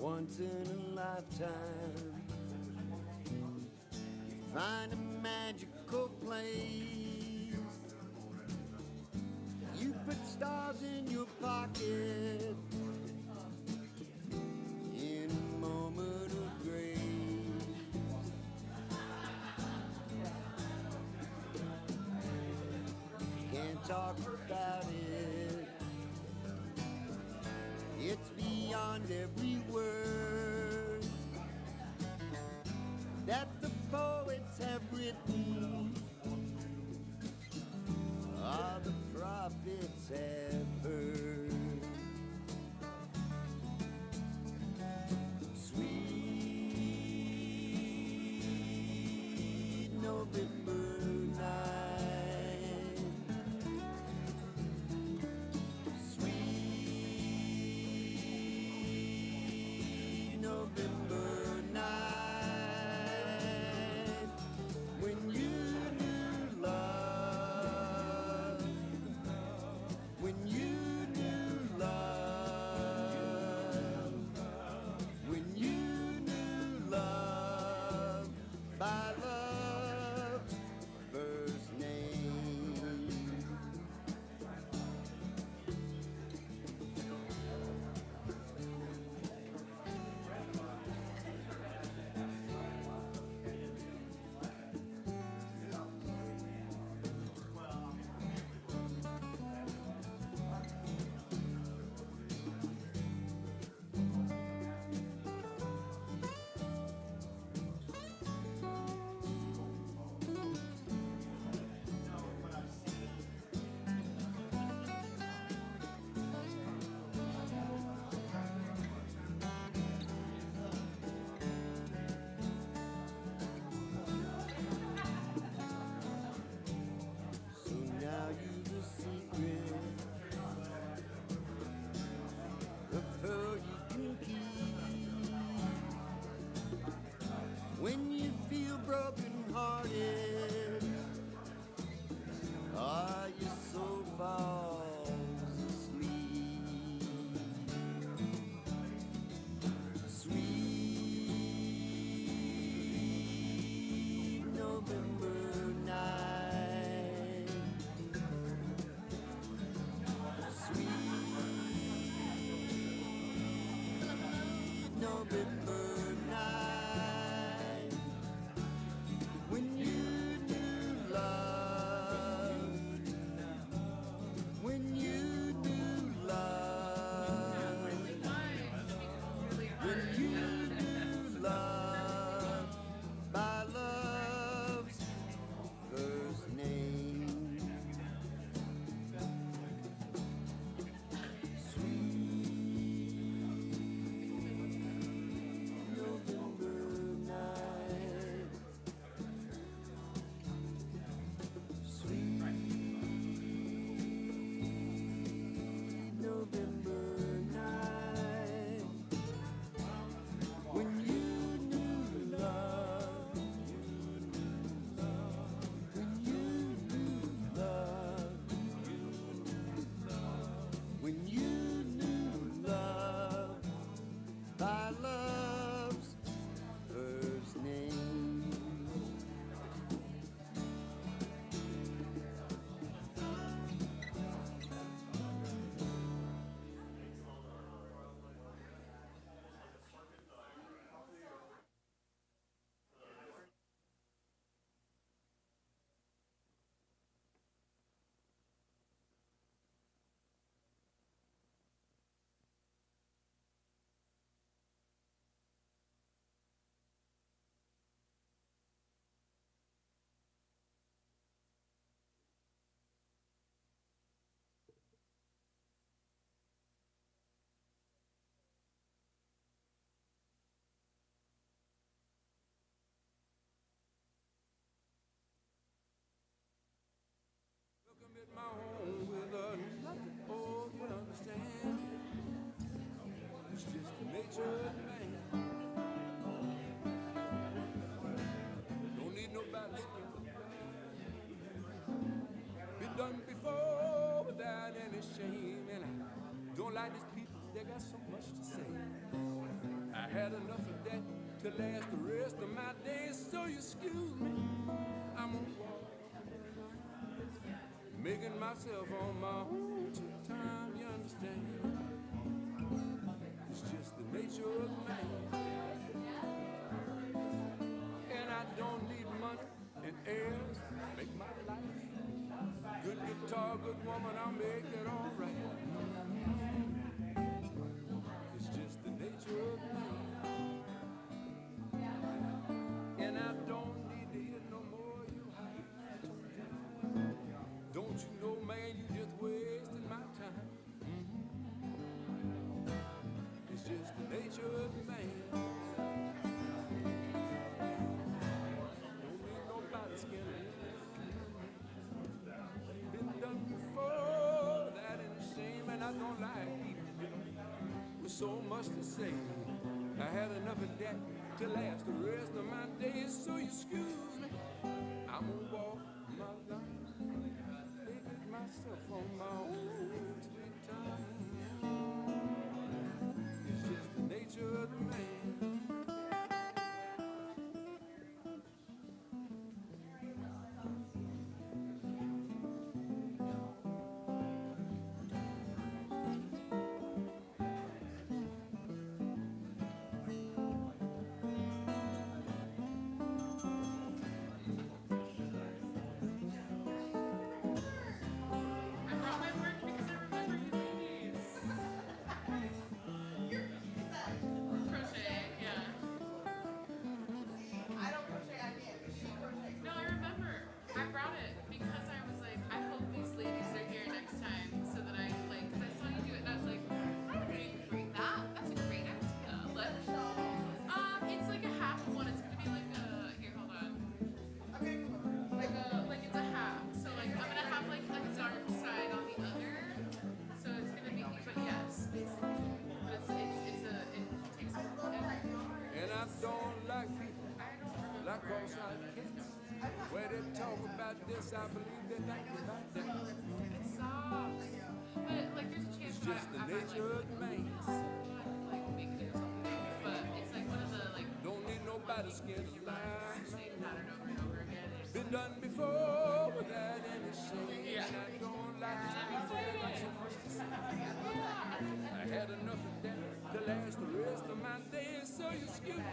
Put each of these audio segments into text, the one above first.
once in a lifetime. You find a magical place. You put stars in your pocket in a moment of grace. Can't talk about it. It's beyond every word that the poets have written, or the prophets have heard. Sweet November night, sweet November night, when you knew love, when you knew love, when you knew love by love's first name. So now you've a secret, a pearl you can keep. When you feel broken hearted, or your soul falls asleep, sweet November night, sweet November night, when you knew love, when you knew love, when you knew love by love's first name. Sweet November night, sweet November night, when you knew love, when you knew love, when you knew love by love's first name. Welcome at my home with nothing for you to understand. It's just the nature of the man. Don't need nobody's skill. Been done before without any shame. And I don't like these people, they got so much to say. I had enough of that to last the rest of my days, so you excuse me. I'm on walk, making myself on my own time, you understand? It's just the nature of man. And I don't need money and heirs to make my life. Good guitar, good woman, I'll make it all right. It's just the nature of man. And I don't need to hear no more you hype. Don't you know, man, you just wasting my time. It's just the nature of man. Don't need nobody's skin. Been done before, that ain't a shame, and I don't like people with so much to say. I had enough of that to last the rest of my days, so you excuse me. I'm gonna walk my line, make it myself on my own sweet time. It's just the nature of the man. Where they talk about this, I believe they like it like that. It's soft. But like there's a chance it's just the nature of man. Like make it into something else. But it's like one of the like don't need nobody's skin to lie. Same pattern over and over again. Been done before without any shame. Yeah. And I don't like this people that got so much to say. I had enough of that to last the rest of my days, so you excuse me.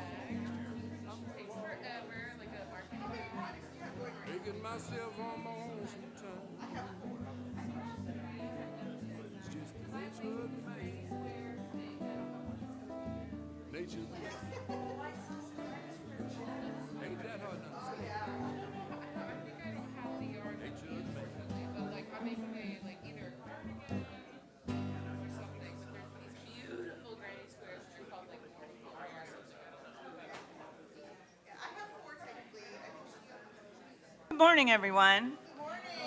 Takes forever, like a marketing. Making myself on my own sometimes. It's just the nature of man. Nature of man. Ain't that hard to understand? I think I don't have the yard Nature of man. but like I'm making a like either a cardigan or something. But there's these beautiful granny squares which are called like morning glory or something. I don't know. Good morning, everyone.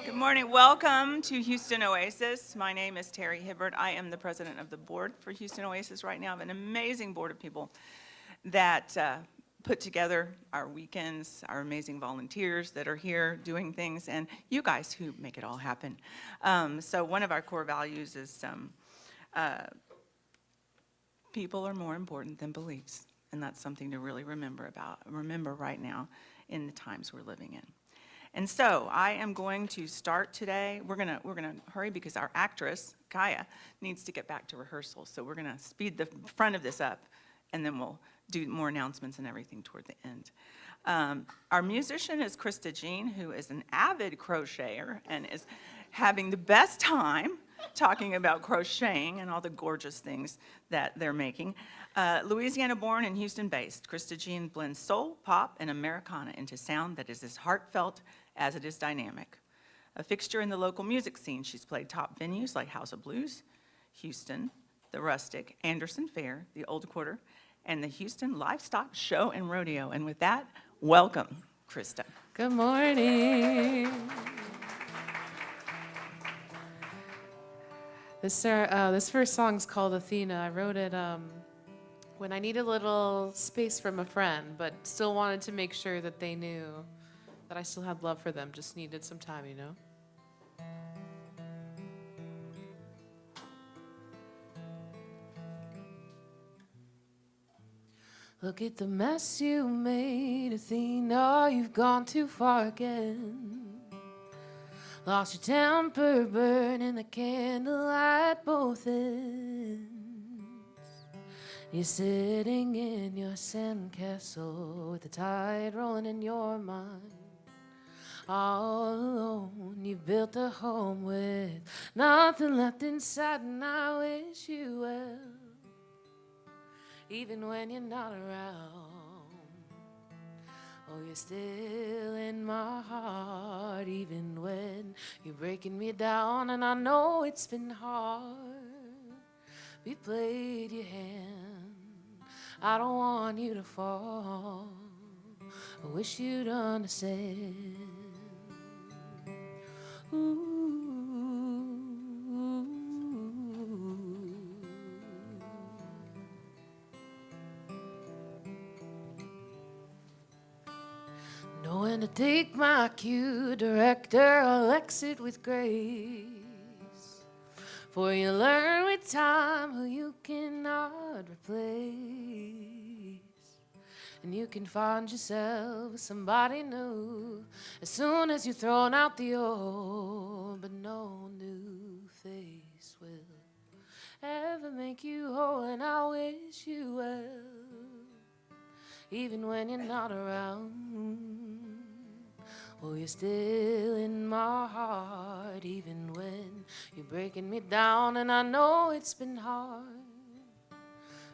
Good morning. Welcome to Houston Oasis. My name is Terry Hibbert. I am the president of the board for Houston Oasis right now. I have an amazing board of people that put together our weekends, our amazing volunteers that are here doing things, and you guys who make it all happen. So one of our core values is people are more important than beliefs, and that's something to really remember right now in the times we're living in. And so I am going to start today. We're gonna hurry because our actress, Kiya, needs to get back to rehearsal. So we're gonna speed the front of this up, and then we'll do more announcements and everything toward the end. Our musician is Krista Jean, who is an avid crocheter and is having the best time talking about crocheting and all the gorgeous things that they're making. Louisiana-born and Houston-based, Krista Jean blends soul, pop, and Americana into sound that is as heartfelt as it is dynamic. A fixture in the local music scene, she's played top venues like House of Blues, Houston, the Rustic, Anderson Fair, the Old Quarter, and the Houston Livestock Show and Rodeo. And with that, welcome, Krista. Good morning. This first song's called Athena. I wrote it when I needed a little space from a friend, but still wanted to make sure that they knew that I still had love for them, just needed some time, you know? Look at the mess you made, Athena, you've gone too far again. Lost your temper, burning the candlelight both ends. You're sitting in your sandcastle with the tide rolling in your mind. All alone, you built a home with nothing left inside, and I wish you well, even when you're not around. Oh, you're still in my heart, even when you're breaking me down, and I know it's been hard. We played your hand, I don't want you to fall. I wish you'd understand. Knowing to take my cue, director, I'll exit with grace. For you learn with time who you cannot replace. And you can find yourself with somebody new as soon as you've thrown out the old. But no new face will ever make you whole, and I wish you well, even when you're not around. Oh, you're still in my heart, even when you're breaking me down, and I know it's been hard.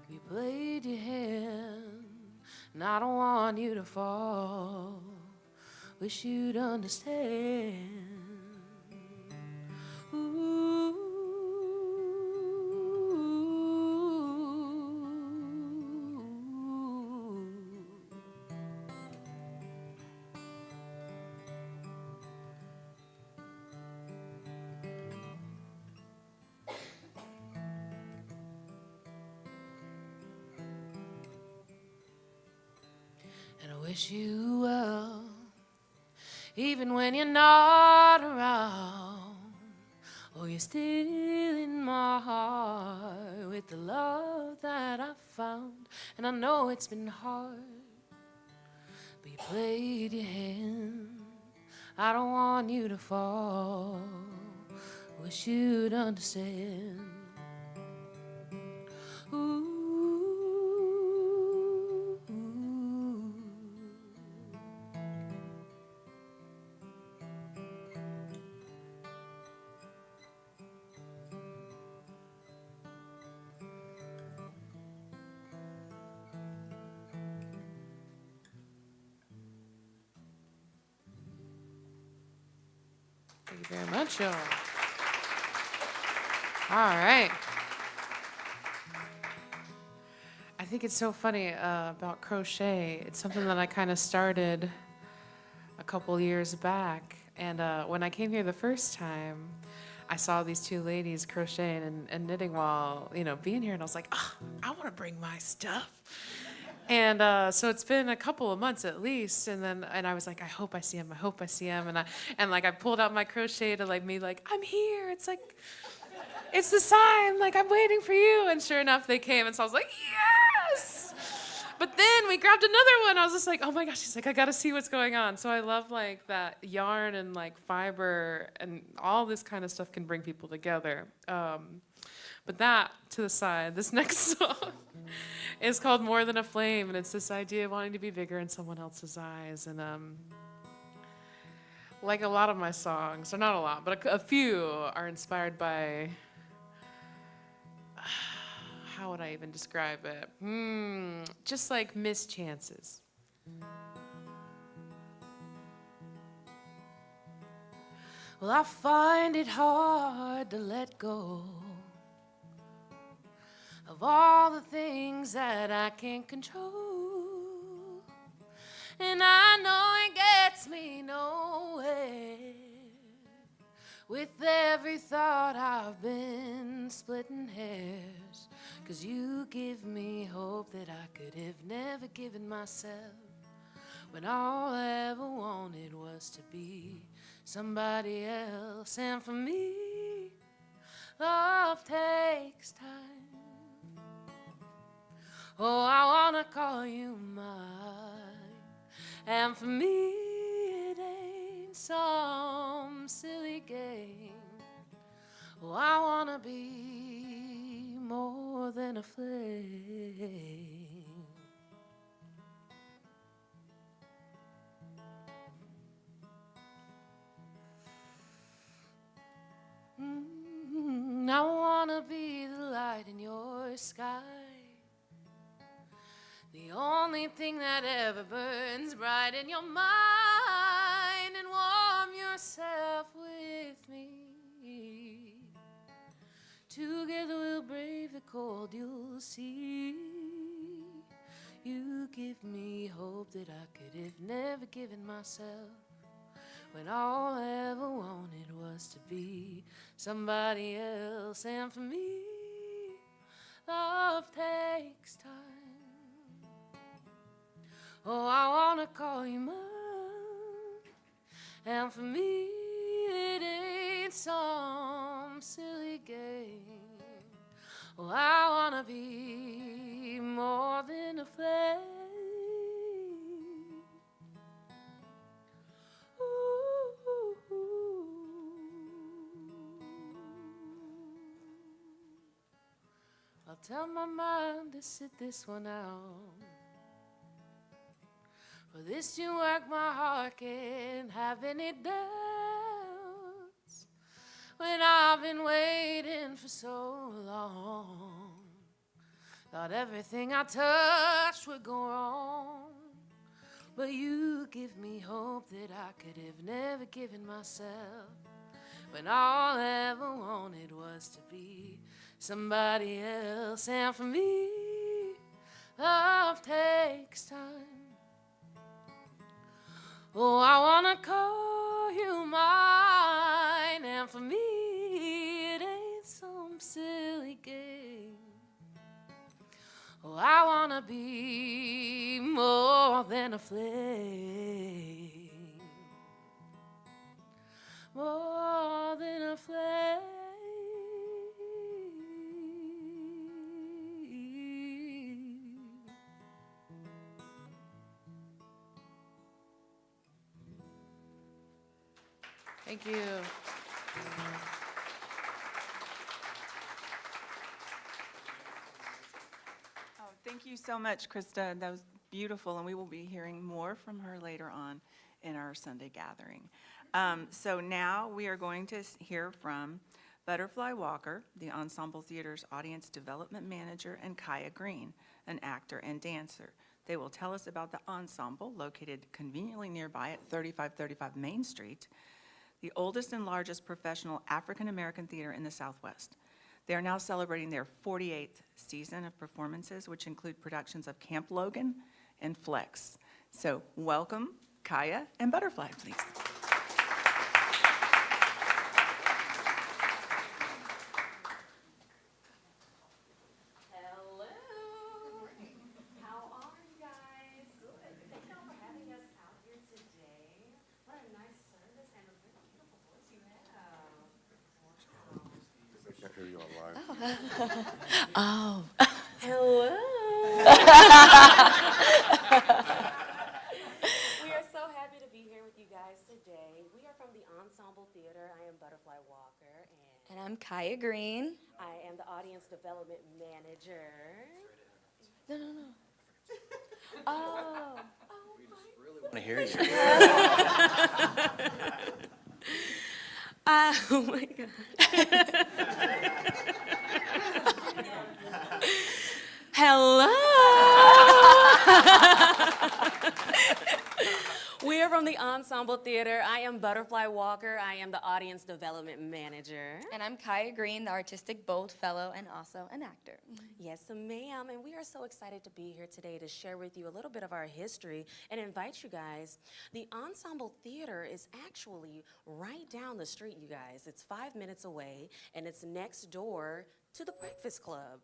You played your hand, and I don't want you to fall. Wish you'd understand. Ooh. And I wish you well, even when you're not around. Oh, you're still in my heart with the love that I found. And I know it's been hard, but you played your hand. I don't want you to fall. Wish you'd understand. Ooh. Thank you very much, y'all. All right. I think it's so funny about crochet. It's something that I kind of started a couple years back. And when I came here the first time, I saw these two ladies crocheting and knitting while, being here. And I was like, oh, I want to bring my stuff. And so it's been a couple of months at least, and I was like, I hope I see him. I hope I see him. And I pulled out my crochet to be like, I'm here. It's like, it's the sign. Like, I'm waiting for you. And sure enough, they came. And so I was like, yes. But then we grabbed another one. I was just like, oh my gosh. She's like, I got to see what's going on. So I love that yarn and fiber and all this kind of stuff can bring people together. But that to the side, this next song is called More Than a Flame, and it's this idea of wanting to be bigger in someone else's eyes. And like a lot of my songs, or not a lot, but a few are inspired by, how would I even describe it? Just like missed chances. Well, I find it hard to let go of all the things that I can't control. And I know it gets me nowhere. With every thought I've been splitting hairs. 'Cause you give me hope that I could have never given myself. When all I ever wanted was to be somebody else. And for me, love takes time. Oh, I wanna call you mine. And for me, it ain't some silly game. Oh, I wanna be more than a flame. I wanna be the light in your sky, the only thing that ever burns bright in your mind, and warm yourself with me. Together we'll brave the cold, you'll see. You give me hope that I could have never given myself, when all I ever wanted was to be somebody else. And for me, love takes time. Oh, I wanna call you mine. And for me, it ain't some silly game. Oh, I wanna be more than a flame. I'll tell my mind to sit this one out. For this you work, my heart can't have any doubts. When I've been waiting for so long, thought everything I touched would go wrong. But you give me hope that I could have never given myself, when all I ever wanted was to be somebody else. And for me, love takes time. Oh, I wanna call you mine. And for me, it ain't some silly game. Oh, I wanna be more than a flame, more than a flame. Thank you. Oh, thank you so much, Krista. That was beautiful, and we will be hearing more from her later on in our Sunday gathering. So now we are going to hear from Butterfly Walker, the Ensemble Theatre's Audience Development Manager, and Kiya Green, an actor and dancer. They will tell us about the ensemble located conveniently nearby at 3535 Main Street, the oldest and largest professional African-American theater in the Southwest. They are now celebrating their 48th season of performances, which include productions of Camp Logan and Flex. So welcome, Kiya and Butterfly, please. Hello. How are you guys? Good. Thank y'all for having us out here today. What a nice service and a very beautiful voice you have. They can't hear you online. Oh. Hello. We are so happy to be here with you guys today. We are from the Ensemble Theatre. I am Butterfly Walker, And I'm Kiya Green. I am the Audience Development Manager. No. Oh. Want to hear you. Oh my God. Hello. We are from the Ensemble Theatre. I am Butterfly Walker. I am the Audience Development Manager. And I'm Kiya Green, the Artistic Bold Fellow and also an actor. Yes, ma'am. And we are so excited to be here today to share with you a little bit of our history and invite you guys. The Ensemble Theatre is actually right down the street, you guys. It's 5 minutes away, and it's next door to the Breakfast Club.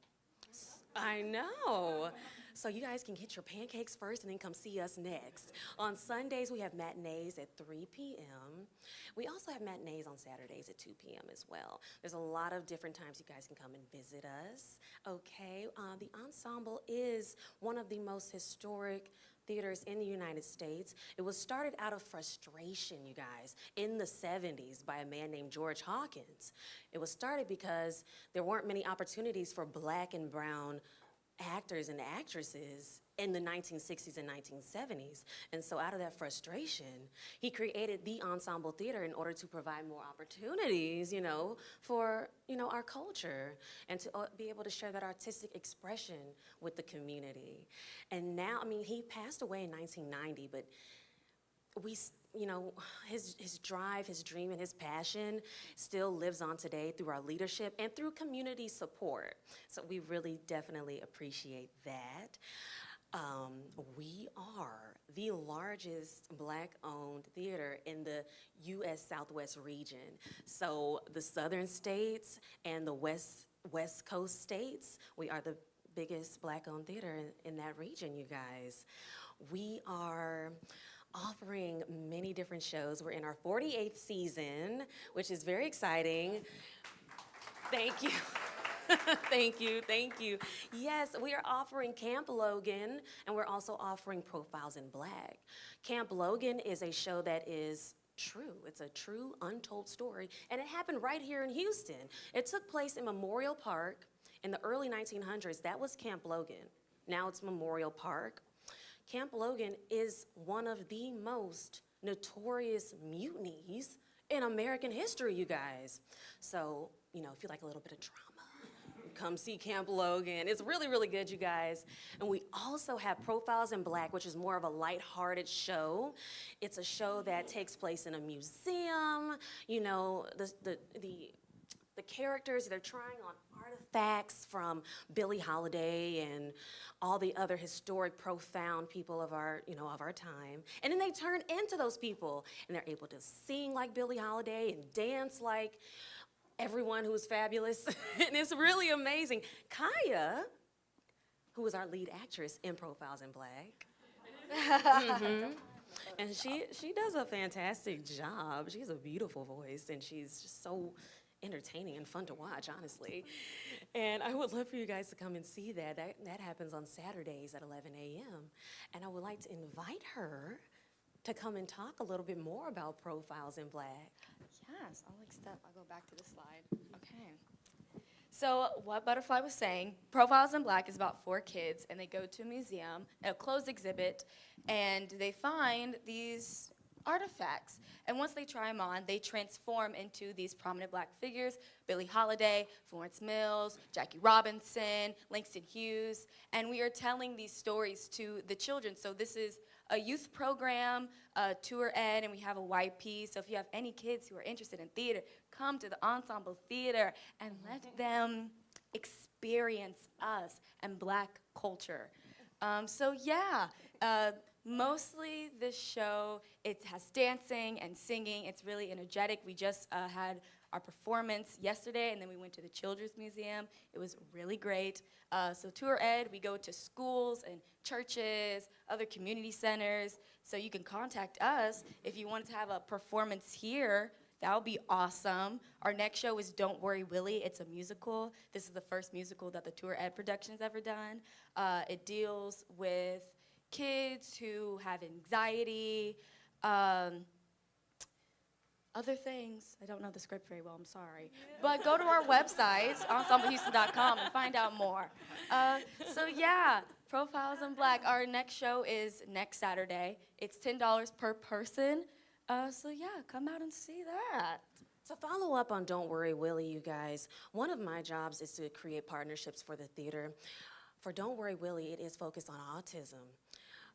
I know. So you guys can get your pancakes first and then come see us next. On Sundays, we have matinees at 3 p.m. We also have matinees on Saturdays at 2 p.m. as well. There's a lot of different times you guys can come and visit us, okay? The Ensemble is one of the most historic theaters in the United States. It was started out of frustration, you guys, in the 70s by a man named George Hawkins. It was started because there weren't many opportunities for black and brown actors and actresses in the 1960s and 1970s. And so out of that frustration, he created the Ensemble Theater in order to provide more opportunities, for, our culture and to be able to share that artistic expression with the community. And now, he passed away in 1990, but his drive, his dream, and his passion still lives on today through our leadership and through community support. So we really definitely appreciate that. We are the largest Black-owned theater in the U.S. Southwest region. So the southern states and the West Coast states, we are the biggest Black-owned theater in that region, you guys. We are offering many different shows. We're in our 48th season, which is very exciting. Thank you. Thank you. Yes, we are offering Camp Logan, and we're also offering Profiles in Black. Camp Logan is a show that is true. It's a true, untold story, and it happened right here in Houston. It took place in Memorial Park in the early 1900s. That was Camp Logan. Now it's Memorial Park. Camp Logan is one of the most notorious mutinies in American history, you guys. So, if you like a little bit of drama, come see Camp Logan. It's really, really good, you guys. And we also have Profiles in Black, which is more of a lighthearted show. It's a show that takes place in a museum. The characters, they're trying on artifacts from Billie Holiday and all the other historic, profound people of our time. And then they turn into those people, and they're able to sing like Billie Holiday and dance like everyone who's fabulous. And it's really amazing. Kiya, who is our lead actress in Profiles in Black, and she does a fantastic job. She has a beautiful voice, and she's just so entertaining and fun to watch, honestly. And I would love for you guys to come and see that. That happens on Saturdays at 11 a.m. And I would like to invite her to come and talk a little bit more about Profiles in Black. Yes, I'll go back to the slide. Okay. So what Butterfly was saying, Profiles in Black is about 4 kids, and they go to a museum, a closed exhibit, and they find these artifacts. And once they try them on, they transform into these prominent Black figures: Billie Holiday, Florence Mills, Jackie Robinson, Langston Hughes. And we are telling these stories to the children. So this is a youth program, tour ed, and we have a YP. So if you have any kids who are interested in theater, come to the Ensemble Theater and let them experience us and Black culture. Mostly this show, it has dancing and singing. It's really energetic. We just had our performance yesterday, and then we went to the Children's Museum. It was really great. So tour ed, we go to schools and churches, other community centers. So you can contact us if you wanted to have a performance here. That would be awesome. Our next show is Don't Worry, Willie. It's a musical. This is the first musical that the Tour Ed Production's ever done. It deals with kids who have anxiety, other things. I don't know the script very well, I'm sorry. But go to our website, ensemblehouston.com, and find out more. Profiles in Black. Our next show is next Saturday. It's $10 per person. Come out and see that. To follow up on Don't Worry, Willie, you guys, one of my jobs is to create partnerships for the theater. For Don't Worry, Willie, it is focused on autism.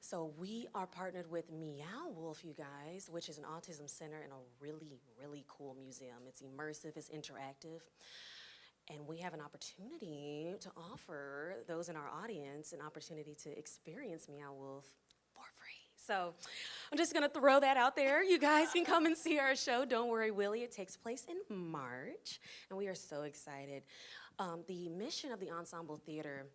So we are partnered with Meow Wolf, you guys, which is an autism center in a really, really cool museum. It's immersive, it's interactive. And we have an opportunity to offer those in our audience an opportunity to experience Meow Wolf for free. So I'm just going to throw that out there. You guys can come and see our show. Don't worry, Willie. It takes place in March, and we are so excited. The mission of the Ensemble Theatre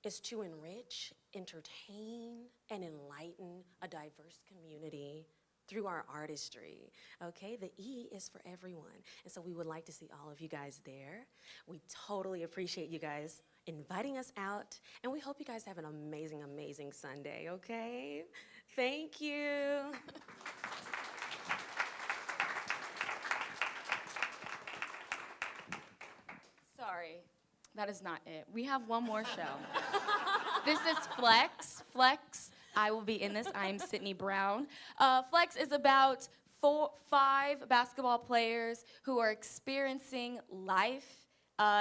is to enrich, entertain, and enlighten a diverse community through our artistry, okay? The E is for everyone. And so we would like to see all of you guys there. We totally appreciate you guys inviting us out, and we hope you guys have an amazing, amazing Sunday, okay? Thank you. Sorry, that is not it. We have one more show. This is Flex. Flex, I will be in this. I am Sydney Brown. Flex is about 5 basketball players who are experiencing life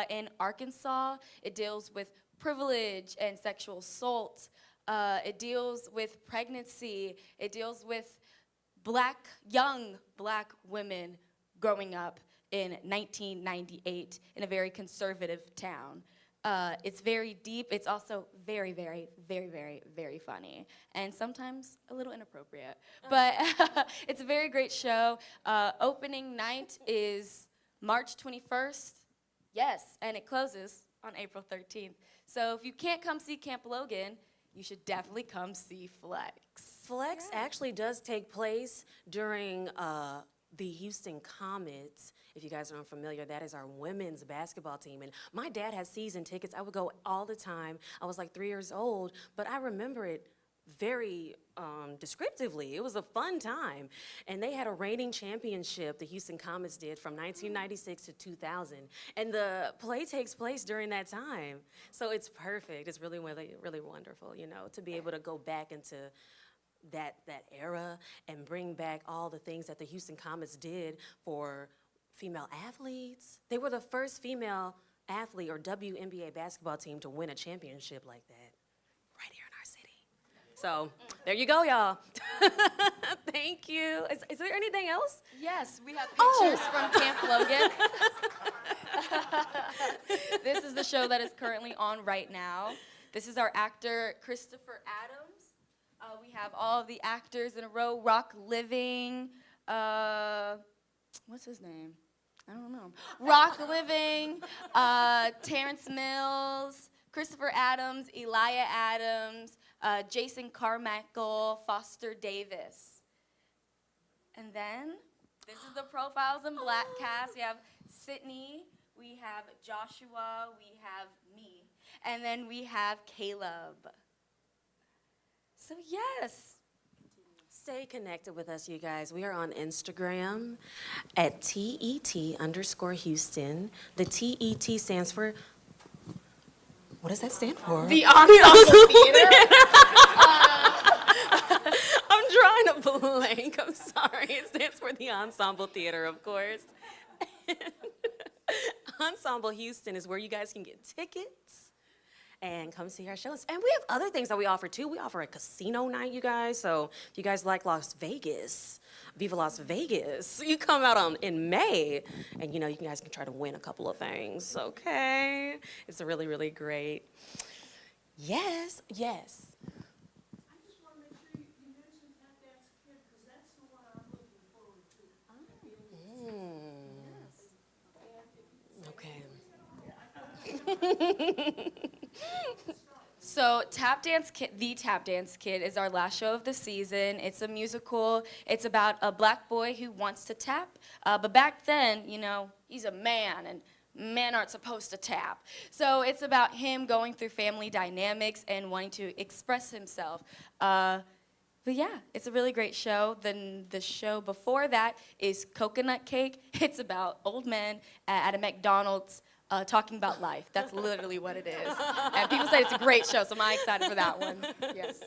in Arkansas. It deals with privilege and sexual assault. It deals with pregnancy. It deals with young black women growing up in 1998 in a very conservative town. It's very deep. It's also very, very, very, very, very funny, and sometimes a little inappropriate. But it's a very great show. Opening night is March 21st. Yes, and it closes on April 13th. So if you can't come see Camp Logan, you should definitely come see Flex. Flex actually does take place during the Houston Comets. If you guys are unfamiliar, that is our women's basketball team. And my dad has season tickets. I would go all the time. I was like 3 years old, but I remember it very descriptively. It was a fun time. And they had a reigning championship, the Houston Comets did, from 1996 to 2000. And the play takes place during that time. So it's perfect. It's really, really, really wonderful, you know, to be able to go back into that era and bring back all the things that the Houston Comets did for female athletes. They were the first female athlete or WNBA basketball team to win a championship like that right here in our city. So there you go, y'all. Thank you. Is there anything else? Yes, we have pictures from Camp Logan. This is the show that is currently on right now. This is our actor, Christopher Adams. We have all of the actors in a row. Rock Living. What's his name? I don't know. Rock Living, Terrence Mills, Christopher Adams, Elijah Adams, Jason Carmichael, Foster Davis. And then, this is the Profiles in Black cast. We have Sydney, we have Joshua, we have me, and then we have Caleb. So yes. Stay connected with us, you guys. We are on Instagram at TET_Houston. The TET stands for, what does that stand for? The Ensemble Theatre. I'm drawing a blank. I'm sorry. It stands for the Ensemble Theatre, of course. Ensemble Houston is where you guys can get tickets and come see our shows. And we have other things that we offer too. We offer a casino night, you guys. So if you guys like Las Vegas, Viva Las Vegas, you come out in May, and you know, you guys can try to win a couple of things, okay? It's really, really great. Yes, yes. I just want to make sure you mentioned Tap Dance Kid, because that's the one I'm looking forward to. Okay. So The Tap Dance Kid is our last show of the season. It's a musical. It's about a black boy who wants to tap. But back then, you know, he's a man, and men aren't supposed to tap. So it's about him going through family dynamics and wanting to express himself. But yeah, it's a really great show. Then the show before that is Coconut Cake. It's about old men at a McDonald's talking about life. That's literally what it is. And people say it's a great show, so I'm excited for that one. Yes.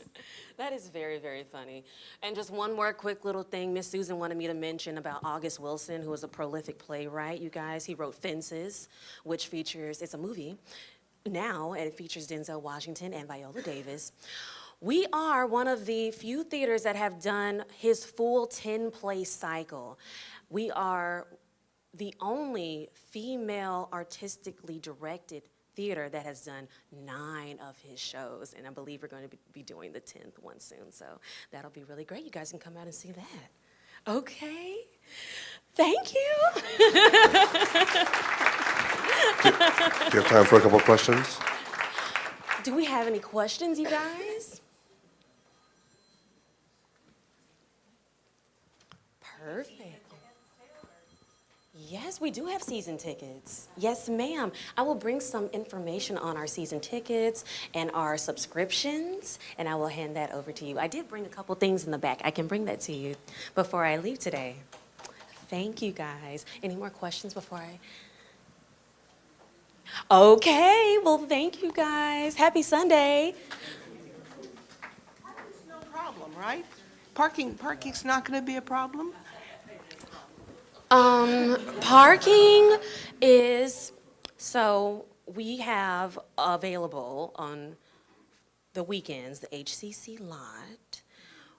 That is very, very funny. And just one more quick little thing Miss Susan wanted me to mention about August Wilson, who is a prolific playwright, you guys. He wrote Fences, which features, it's a movie now, and it features Denzel Washington and Viola Davis. We are one of the few theaters that have done his full 10-play cycle. We are the only female artistically directed Theatre that has done 9 of his shows, and I believe we're going to be doing the 10th one soon, so that'll be really great. You guys can come out and see that. Okay, thank you. Do you have time for a couple of questions? Do we have any questions, you guys? Perfect. Yes, we do have season tickets. Yes, ma'am. I will bring some information on our season tickets and our subscriptions, and I will hand that over to you. I did bring a couple things in the back. I can bring that to you before I leave today. Thank you, guys. Any more questions before I... Okay, well, thank you, guys. Happy Sunday. Parking's no problem, right? Parking's not gonna be a problem? Parking is, so we have available on the weekends, the HCC lot.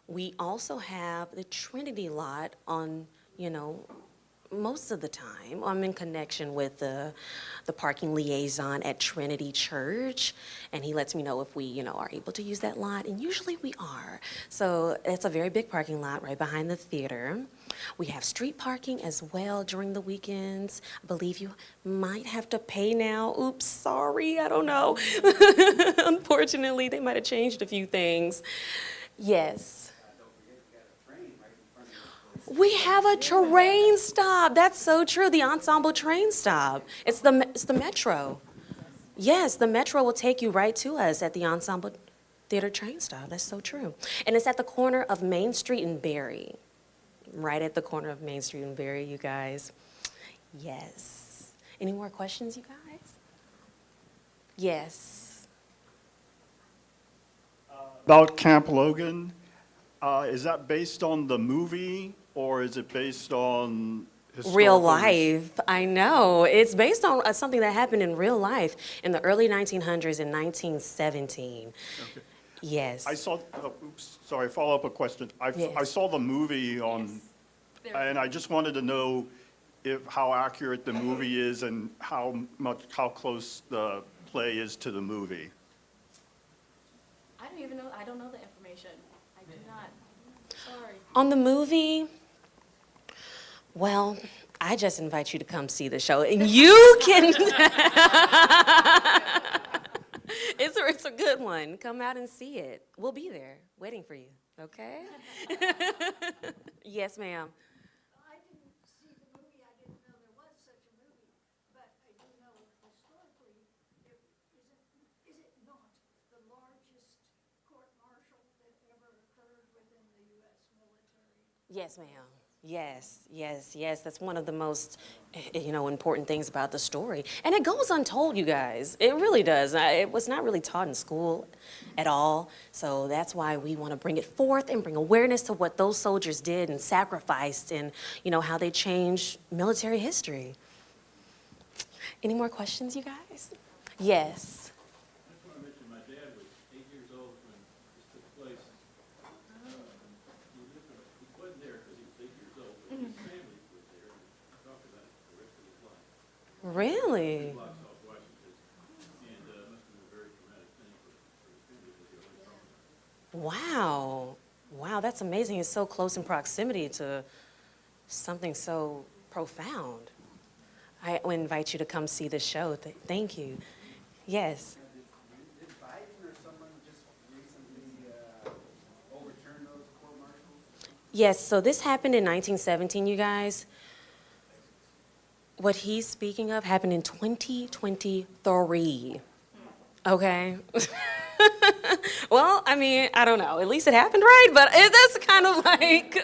We also have the Trinity lot on, most of the time. I'm in connection with the parking liaison at Trinity Church, and he lets me know if we, are able to use that lot, and usually we are. So it's a very big parking lot right behind the theater. We have street parking as well during the weekends. I believe you might have to pay now. Oops, sorry, I don't know. Unfortunately, they might have changed a few things. Yes. We have a train stop. That's so true. The Ensemble train stop. It's the Metro. Yes, the Metro will take you right to us at the Ensemble Theatre train stop. That's so true. And it's at the corner of Main Street and Berry. Right at the corner of Main Street and Berry, you guys. Yes. Any more questions, you guys? Yes. About Camp Logan, is that based on the movie or is it based on historical? Real life, I know. It's based on something that happened in real life in the early 1900s in 1917. Okay. Yes. I saw, sorry, follow-up a question. I Yes. saw the movie on, and I just wanted to know how accurate the movie is and how close the play is to the movie. I don't even know. I don't know the information. I do not. Sorry. On the movie, well, I just invite you to come see the show, and you can. It's a good one. Come out and see it. We'll be there waiting for you. Okay? Yes, ma'am. I didn't see the movie, I didn't know there was such a movie, but I do know historically, is it not the largest court-martial that ever occurred within the U.S. military? Yes, ma'am. Yes. That's one of the most, important things about the story. And it goes untold, you guys. It really does. It was not really taught in school at all. So that's why we want to bring it forth and bring awareness to what those soldiers did and sacrificed and, how they changed military history. Any more questions, you guys? Yes. Really? Wow. Wow, that's amazing. It's so close in proximity to something so profound. I invite you to come see the show. Thank you. Yes. Did Biden or someone just recently overturn those court-martials? Yes, so this happened in 1917, you guys. What he's speaking of happened in 2023. Okay? Well, I don't know. At least it happened right, but that's kind of like,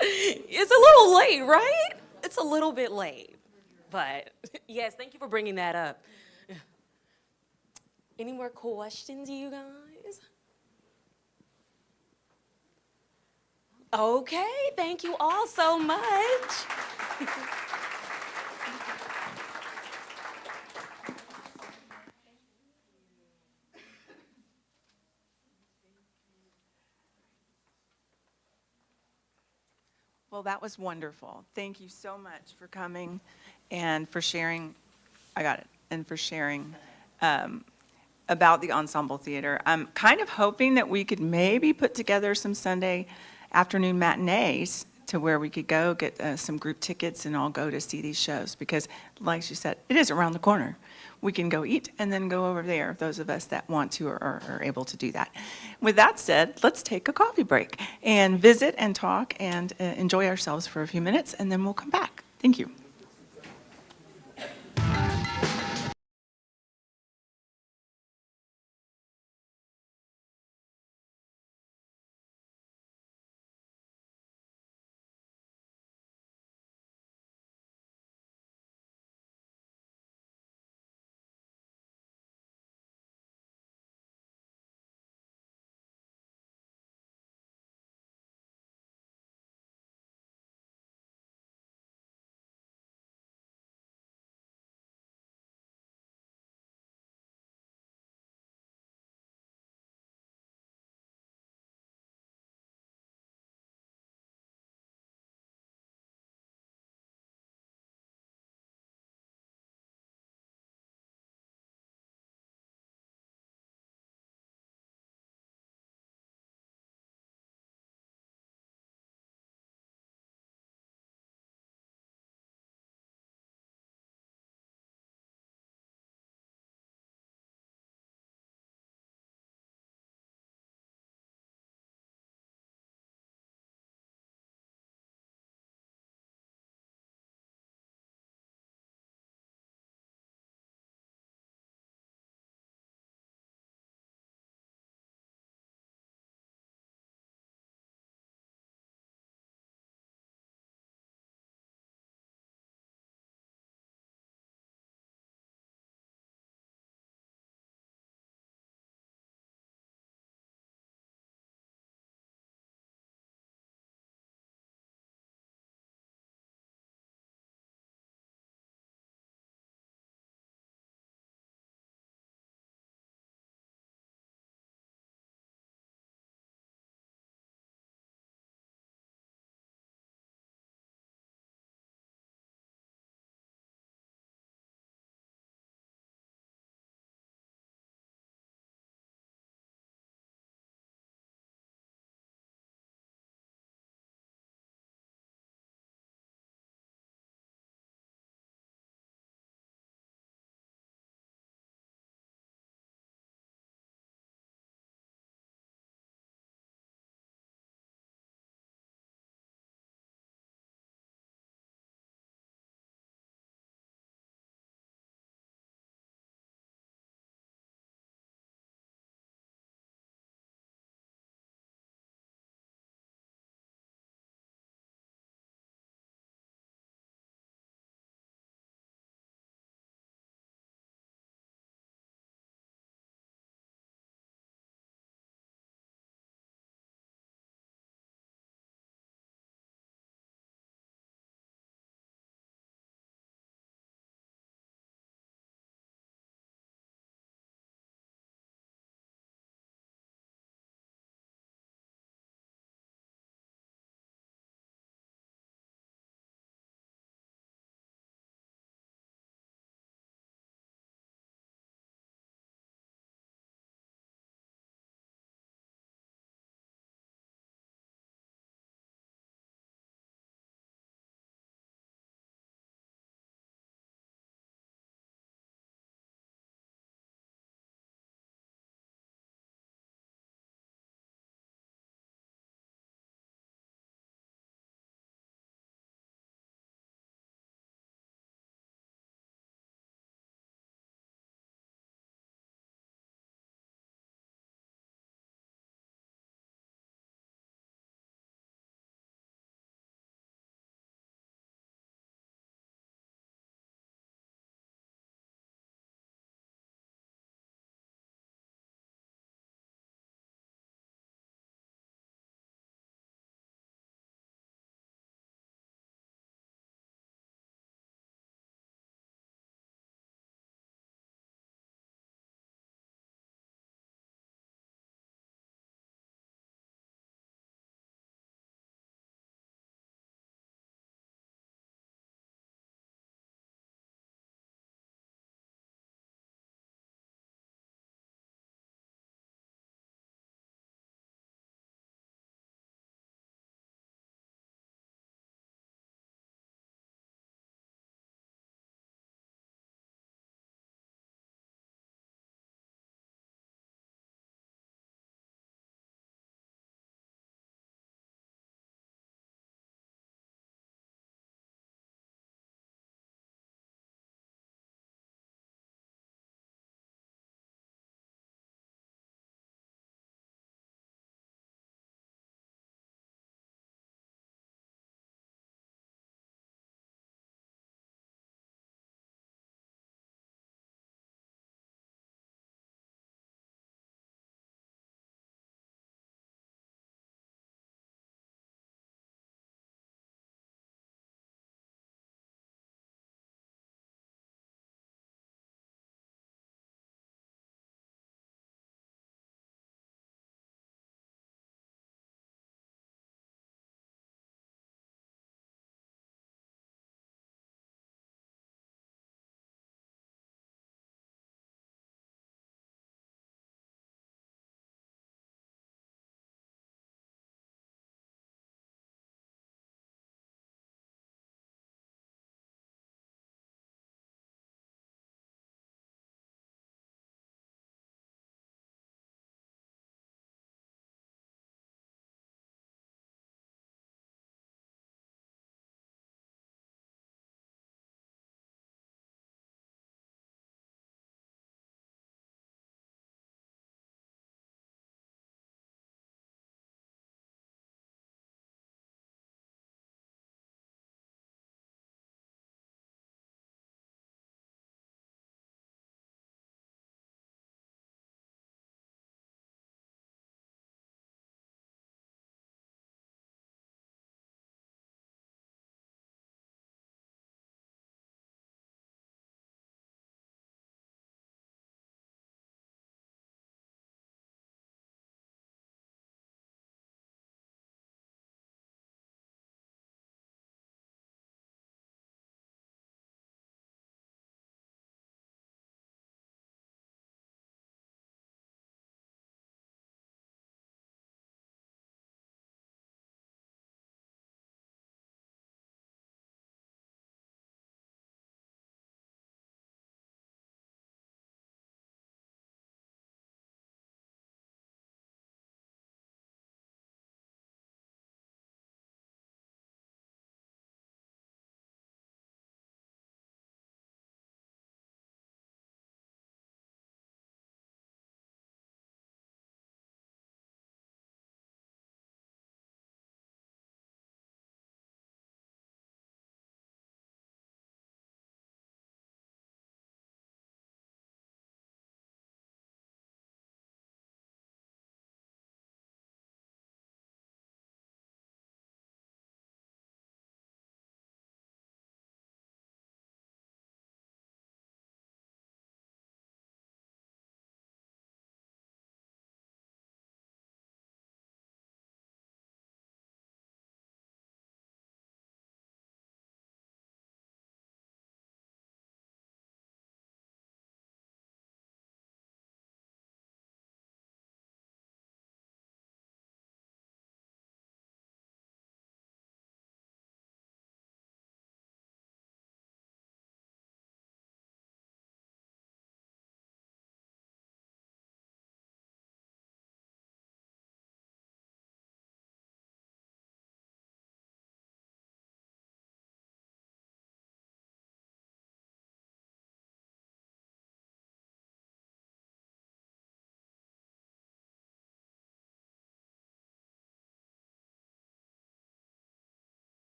it's a little late, right? It's a little bit late. But yes, thank you for bringing that up. Any more questions, you guys? Okay, thank you all so much. Well, that was wonderful. Thank you so much for coming and for sharing, I got it, and for sharing about the Ensemble Theater. I'm kind of hoping that we could maybe put together some Sunday afternoon matinees to where we could go get some group tickets and all go to see these shows, because like she said, it is around the corner. We can go eat and then go over there, those of us that want to or are able to do that. With that said, let's take a coffee break and visit and talk and enjoy ourselves for a few minutes, and then we'll come back. Thank you.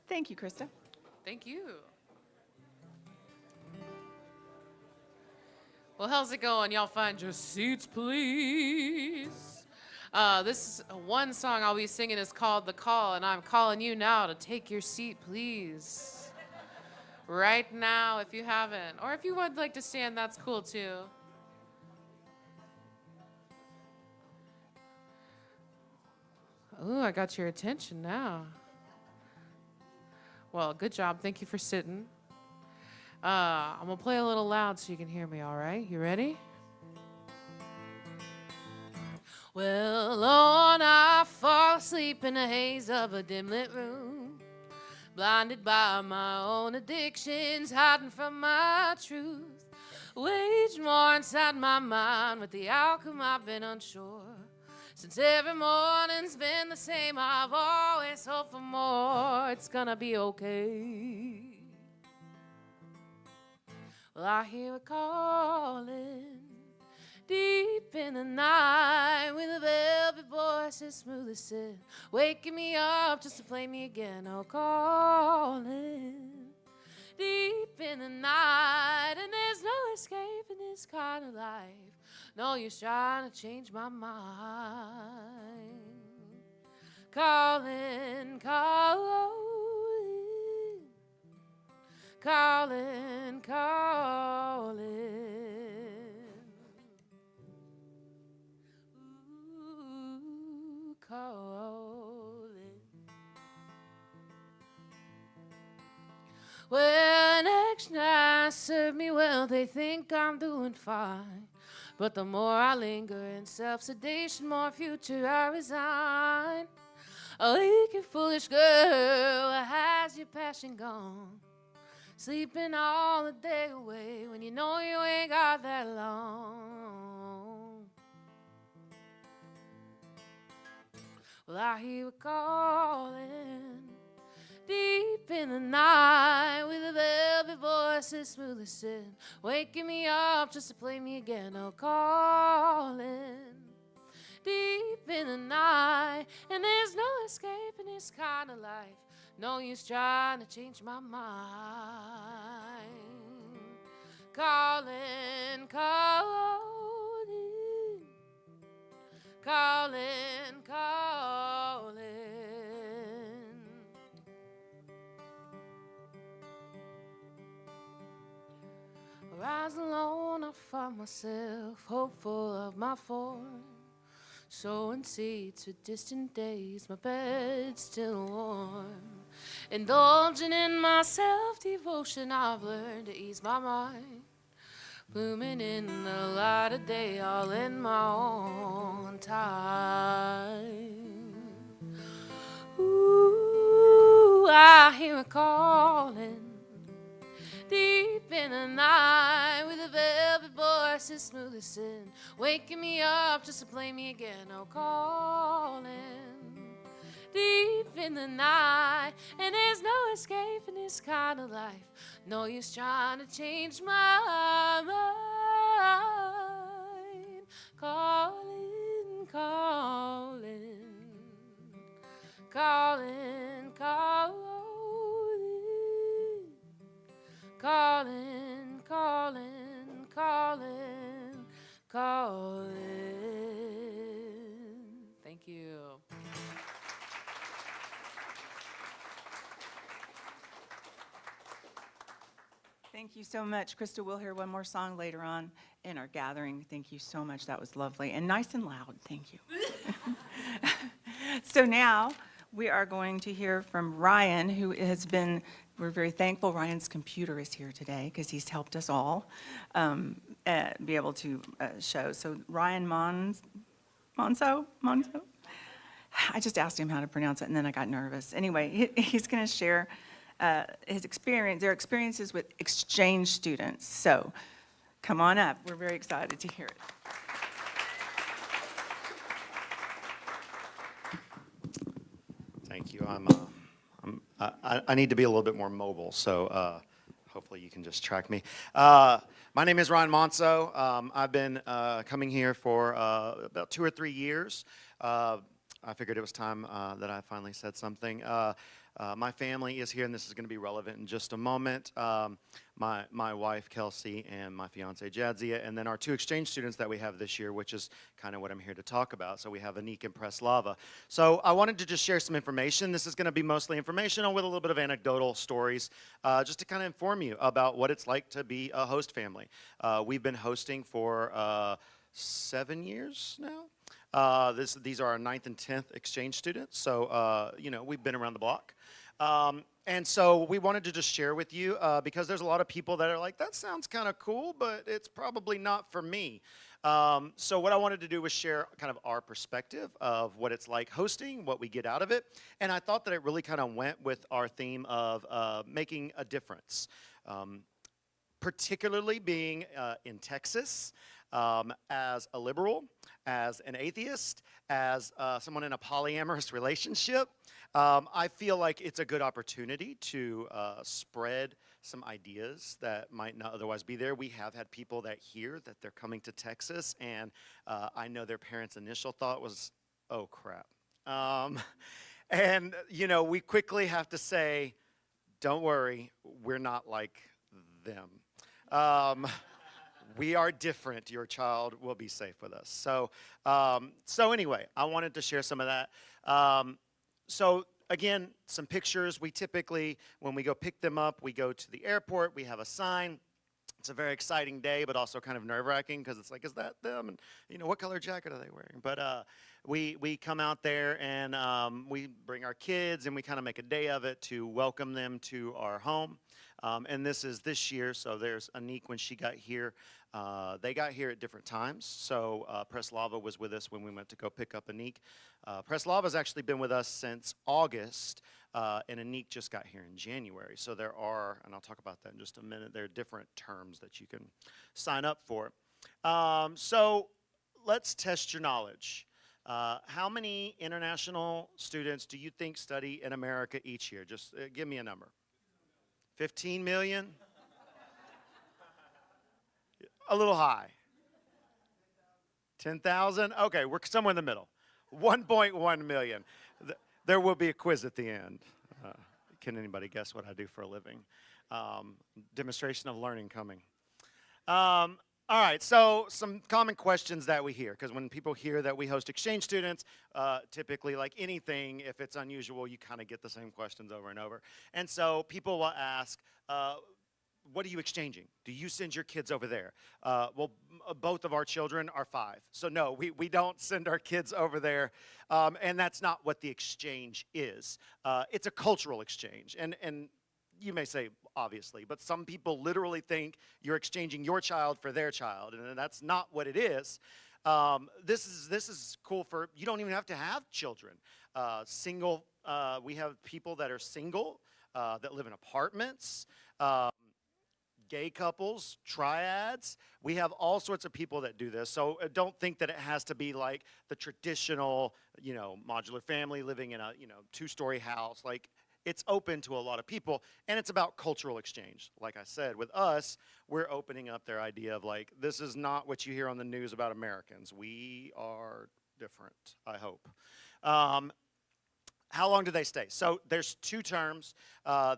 Thank you, Krista. Thank you. Well, how's it going? Y'all find your seats, please. This one song I'll be singing is called The Call, and I'm calling you now to take your seat, please. Right now, if you haven't. Or if you would like to stand, that's cool too. Ooh, I got your attention now. Well, good job. Thank you for sitting. I'm going to play a little loud so you can hear me, all right? You ready? Well, Lord, I fall asleep in the haze of a dim-lit room, blinded by my own addictions, hiding from my truth, waging war inside my mind. With the outcome, I've been unsure. Since every morning's been the same, I've always hoped for more. It's gonna be okay. Well, I hear a calling deep in the night, with a velvet voice as smooth as silk, waking me up just to play me again. Oh, calling deep in the night, and there's no escape in this kind of life. No use trying to change my mind. Calling, calling, calling, calling. Ooh, calling. Well, next night serve me well, they think I'm doing fine. But the more I linger in self-sedation, more future I resign. A weak and foolish girl, has your passion gone? Sleeping all the day away when you know you ain't got that long. Well, I hear a calling deep in the night, with a velvet voice as smooth as sin, waking me up just to play me again. Oh, calling deep in the night, and there's no escape in this kind of life. No use trying to change my mind. Calling, calling, calling, calling. Rise alone, I find myself hopeful of my form, sowing seeds for distant days, my bed still warm. Indulging in my self-devotion, I've learned to ease my mind, blooming in the light of day, all in my own time. Ooh, I hear it calling deep in the night, with a velvet voice as smooth as sin, waking me up just to play me again. Oh, calling deep in the night, and there's no escape in this kind of life. No use trying to change my mind. Calling, calling, calling, calling. Calling, calling, calling, calling. Thank you. Thank you so much. Krista, we'll hear one more song later on in our gathering. Thank you so much. That was lovely and nice and loud. Thank you. So now we are going to hear from Ryan, who has been, we're very thankful Ryan's computer is here today because he's helped us all be able to show. So Ryan Monceaux? I just asked him how to pronounce it and then I got nervous. Anyway, he's going to share his experience, their experiences with exchange students. So come on up. We're very excited to hear it. Thank you. I need to be a little bit more mobile, so hopefully you can just track me. My name is Ryan Monceaux. I've been coming here for about 2 or 3 years. I figured it was time that I finally said something. My family is here, and this is going to be relevant in just a moment. My wife, Kelsey, and my fiance, Jadzia, and then our 2 exchange students that we have this year, which is kind of what I'm here to talk about. So we have Anik and Preslava. So I wanted to just share some information. This is going to be mostly informational with a little bit of anecdotal stories, just to kind of inform you about what it's like to be a host family. We've been hosting for 7 years now. These are our 9th and 10th exchange students, so we've been around the block. And so we wanted to just share with you, because there's a lot of people that are like, that sounds kind of cool, but it's probably not for me. So what I wanted to do was share kind of our perspective of what it's like hosting, what we get out of it, and I thought that it really kind of went with our theme of making a difference, particularly being in Texas. As a liberal, as an atheist, as someone in a polyamorous relationship, I feel like it's a good opportunity to spread some ideas that might not otherwise be there. We have had people that hear that they're coming to Texas, and I know their parents' initial thought was, oh crap. And, we quickly have to say, don't worry, we're not like them. We are different. Your child will be safe with us. So anyway, I wanted to share some of that. So again, some pictures. We typically, when we go pick them up, we go to the airport. We have a sign. It's a very exciting day, but also kind of nerve-wracking because it's like, is that them? And what color jacket are they wearing? But we come out there and we bring our kids and we kind of make a day of it to welcome them to our home. And this is this year, so there's Anik when she got here. They got here at different times, so Preslava was with us when we went to go pick up Anik. Preslava's actually been with us since August, and Anik just got here in January. So there are, and I'll talk about that in just a minute, there are different terms that you can sign up for. So let's test your knowledge. How many international students do you think study in America each year? Just give me a number. 15 million? A little high. 10,000? Okay, we're somewhere in the middle. 1.1 million. There will be a quiz at the end. Can anybody guess what I do for a living? Demonstration of learning coming. All right, so some common questions that we hear, because when people hear that we host exchange students, typically like anything, if it's unusual, you kind of get the same questions over and over. And so people will ask, what are you exchanging? Do you send your kids over there? Well, both of our children are 5. So no, we don't send our kids over there. And that's not what the exchange is. It's a cultural exchange. And you may say, obviously, but some people literally think you're exchanging your child for their child, and that's not what it is. This is cool for, you don't even have to have children. Single, we have people that are single, that live in apartments, gay couples, triads. We have all sorts of people that do this. So don't think that it has to be like the traditional, modular family living in a, 2-story house. Like, it's open to a lot of people, and it's about cultural exchange. Like I said, with us, we're opening up their idea of like, this is not what you hear on the news about Americans. We are different, I hope. How long do they stay? So there's 2 terms.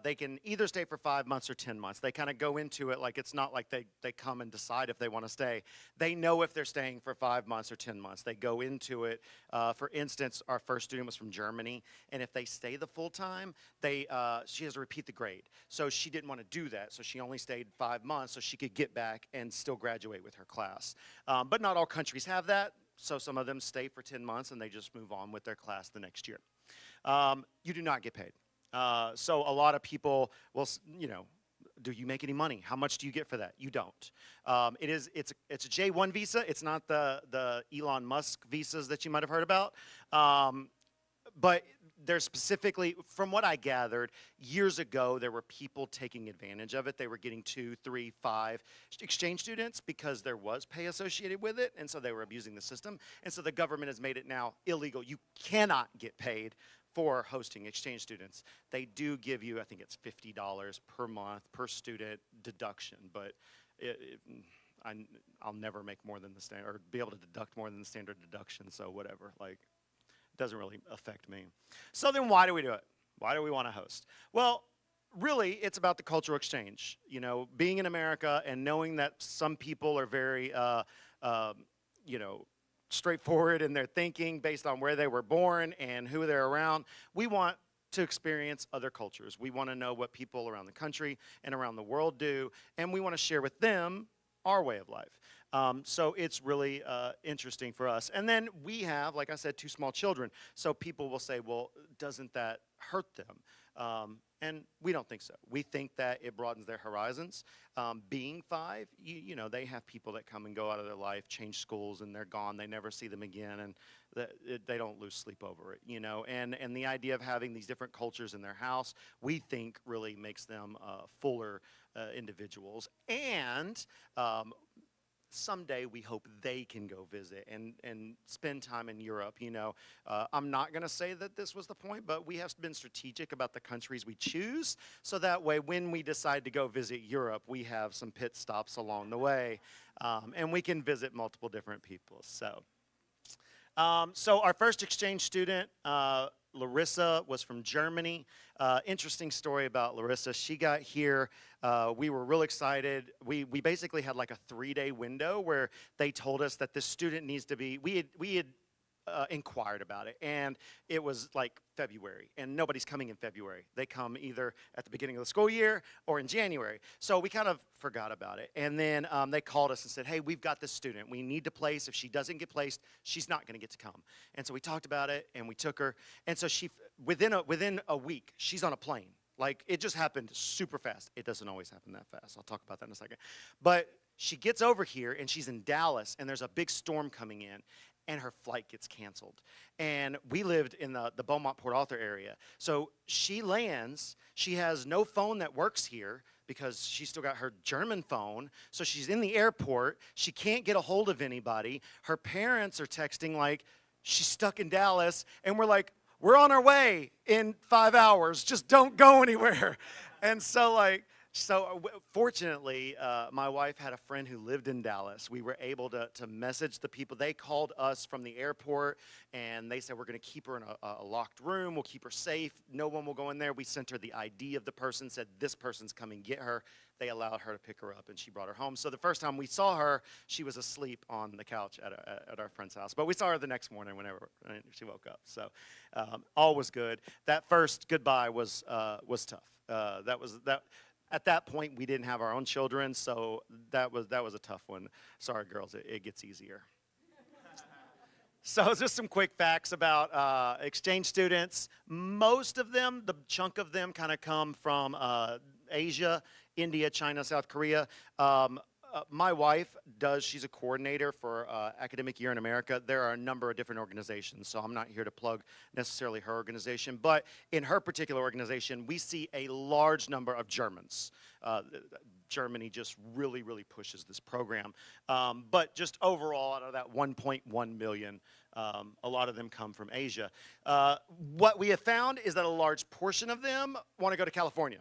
They can either stay for 5 months or 10 months. They kind of go into it like it's not like they come and decide if they want to stay. They know if they're staying for 5 months or 10 months. They go into it. For instance, our first student was from Germany, and if they stay the full time, she has to repeat the grade. So she didn't want to do that, so she only stayed 5 months so she could get back and still graduate with her class. But not all countries have that, so some of them stay for 10 months and they just move on with their class the next year. You do not get paid. So a lot of people will, do you make any money? How much do you get for that? You don't. It's a J1 visa. It's not the Elon Musk visas that you might have heard about. But there's specifically, from what I gathered, years ago, there were people taking advantage of it. They were getting 2, 3, 5 exchange students because there was pay associated with it, and so they were abusing the system. And so the government has made it now illegal. You cannot get paid for hosting exchange students. They do give you, I think it's $50 per month per student deduction, but I'll never make more than the standard, or be able to deduct more than the standard deduction, so whatever. Like, doesn't really affect me. So then why do we do it? Why do we want to host? Well, really, it's about the cultural exchange. You know, being in America and knowing that some people are very, you know, straightforward in their thinking based on where they were born and who they're around. We want to experience other cultures. We want to know what people around the country and around the world do, and we want to share with them our way of life. So it's really interesting for us. And then we have, like I said, 2 small children. So people will say, well, doesn't that hurt them? And we don't think so. We think that it broadens their horizons. Being 5, you know, they have people that come and go out of their life, change schools, and they're gone. They never see them again, and they don't lose sleep over it, you know. And the idea of having these different cultures in their house, we think really makes them fuller individuals. And someday we hope they can go visit and spend time in Europe. You know, I'm not going to say that this was the point, but we have been strategic about the countries we choose, so that way when we decide to go visit Europe, we have some pit stops along the way, and we can visit multiple different people. So our first exchange student, Larissa, was from Germany. Interesting story about Larissa. She got here. We were real excited. We basically had like a 3-day window where they told us that this student needs to be, we had inquired about it, and it was like February, and nobody's coming in February. They come either at the beginning of the school year or in January. So we kind of forgot about it, and then they called us and said, hey, we've got this student. We need to place. If she doesn't get placed, she's not going to get to come. And so we talked about it, and we took her, and so she, within a week, she's on a plane. Like, it just happened super fast. It doesn't always happen that fast. I'll talk about that in a second. But she gets over here, and she's in Dallas, and there's a big storm coming in, and her flight gets canceled. And we lived in the Beaumont, Port Arthur area. So she lands. She has no phone that works here because she's still got her German phone. So she's in the airport. She can't get a hold of anybody. Her parents are texting like, she's stuck in Dallas. And we're like, we're on our way in 5 hours. Just don't go anywhere. And so fortunately, my wife had a friend who lived in Dallas. We were able to message the people. They called us from the airport, and they said, we're going to keep her in a locked room. We'll keep her safe. No one will go in there. We sent her the ID of the person, said, this person's coming get her. They allowed her to pick her up, and she brought her home. So the first time we saw her, she was asleep on the couch at our friend's house. But we saw her the next morning whenever she woke up. So all was good. That first goodbye was tough. At that point, we didn't have our own children, so that was a tough one. Sorry, girls, it gets easier. So just some quick facts about exchange students. Most of them, the chunk of them, kind of come from Asia, India, China, South Korea. My wife she's a coordinator for Academic Year in America. There are a number of different organizations, so I'm not here to plug necessarily her organization, but in her particular organization, we see a large number of Germans. Germany just really, really pushes this program. But just overall, out of that 1.1 million, a lot of them come from Asia. What we have found is that a large portion of them want to go to California.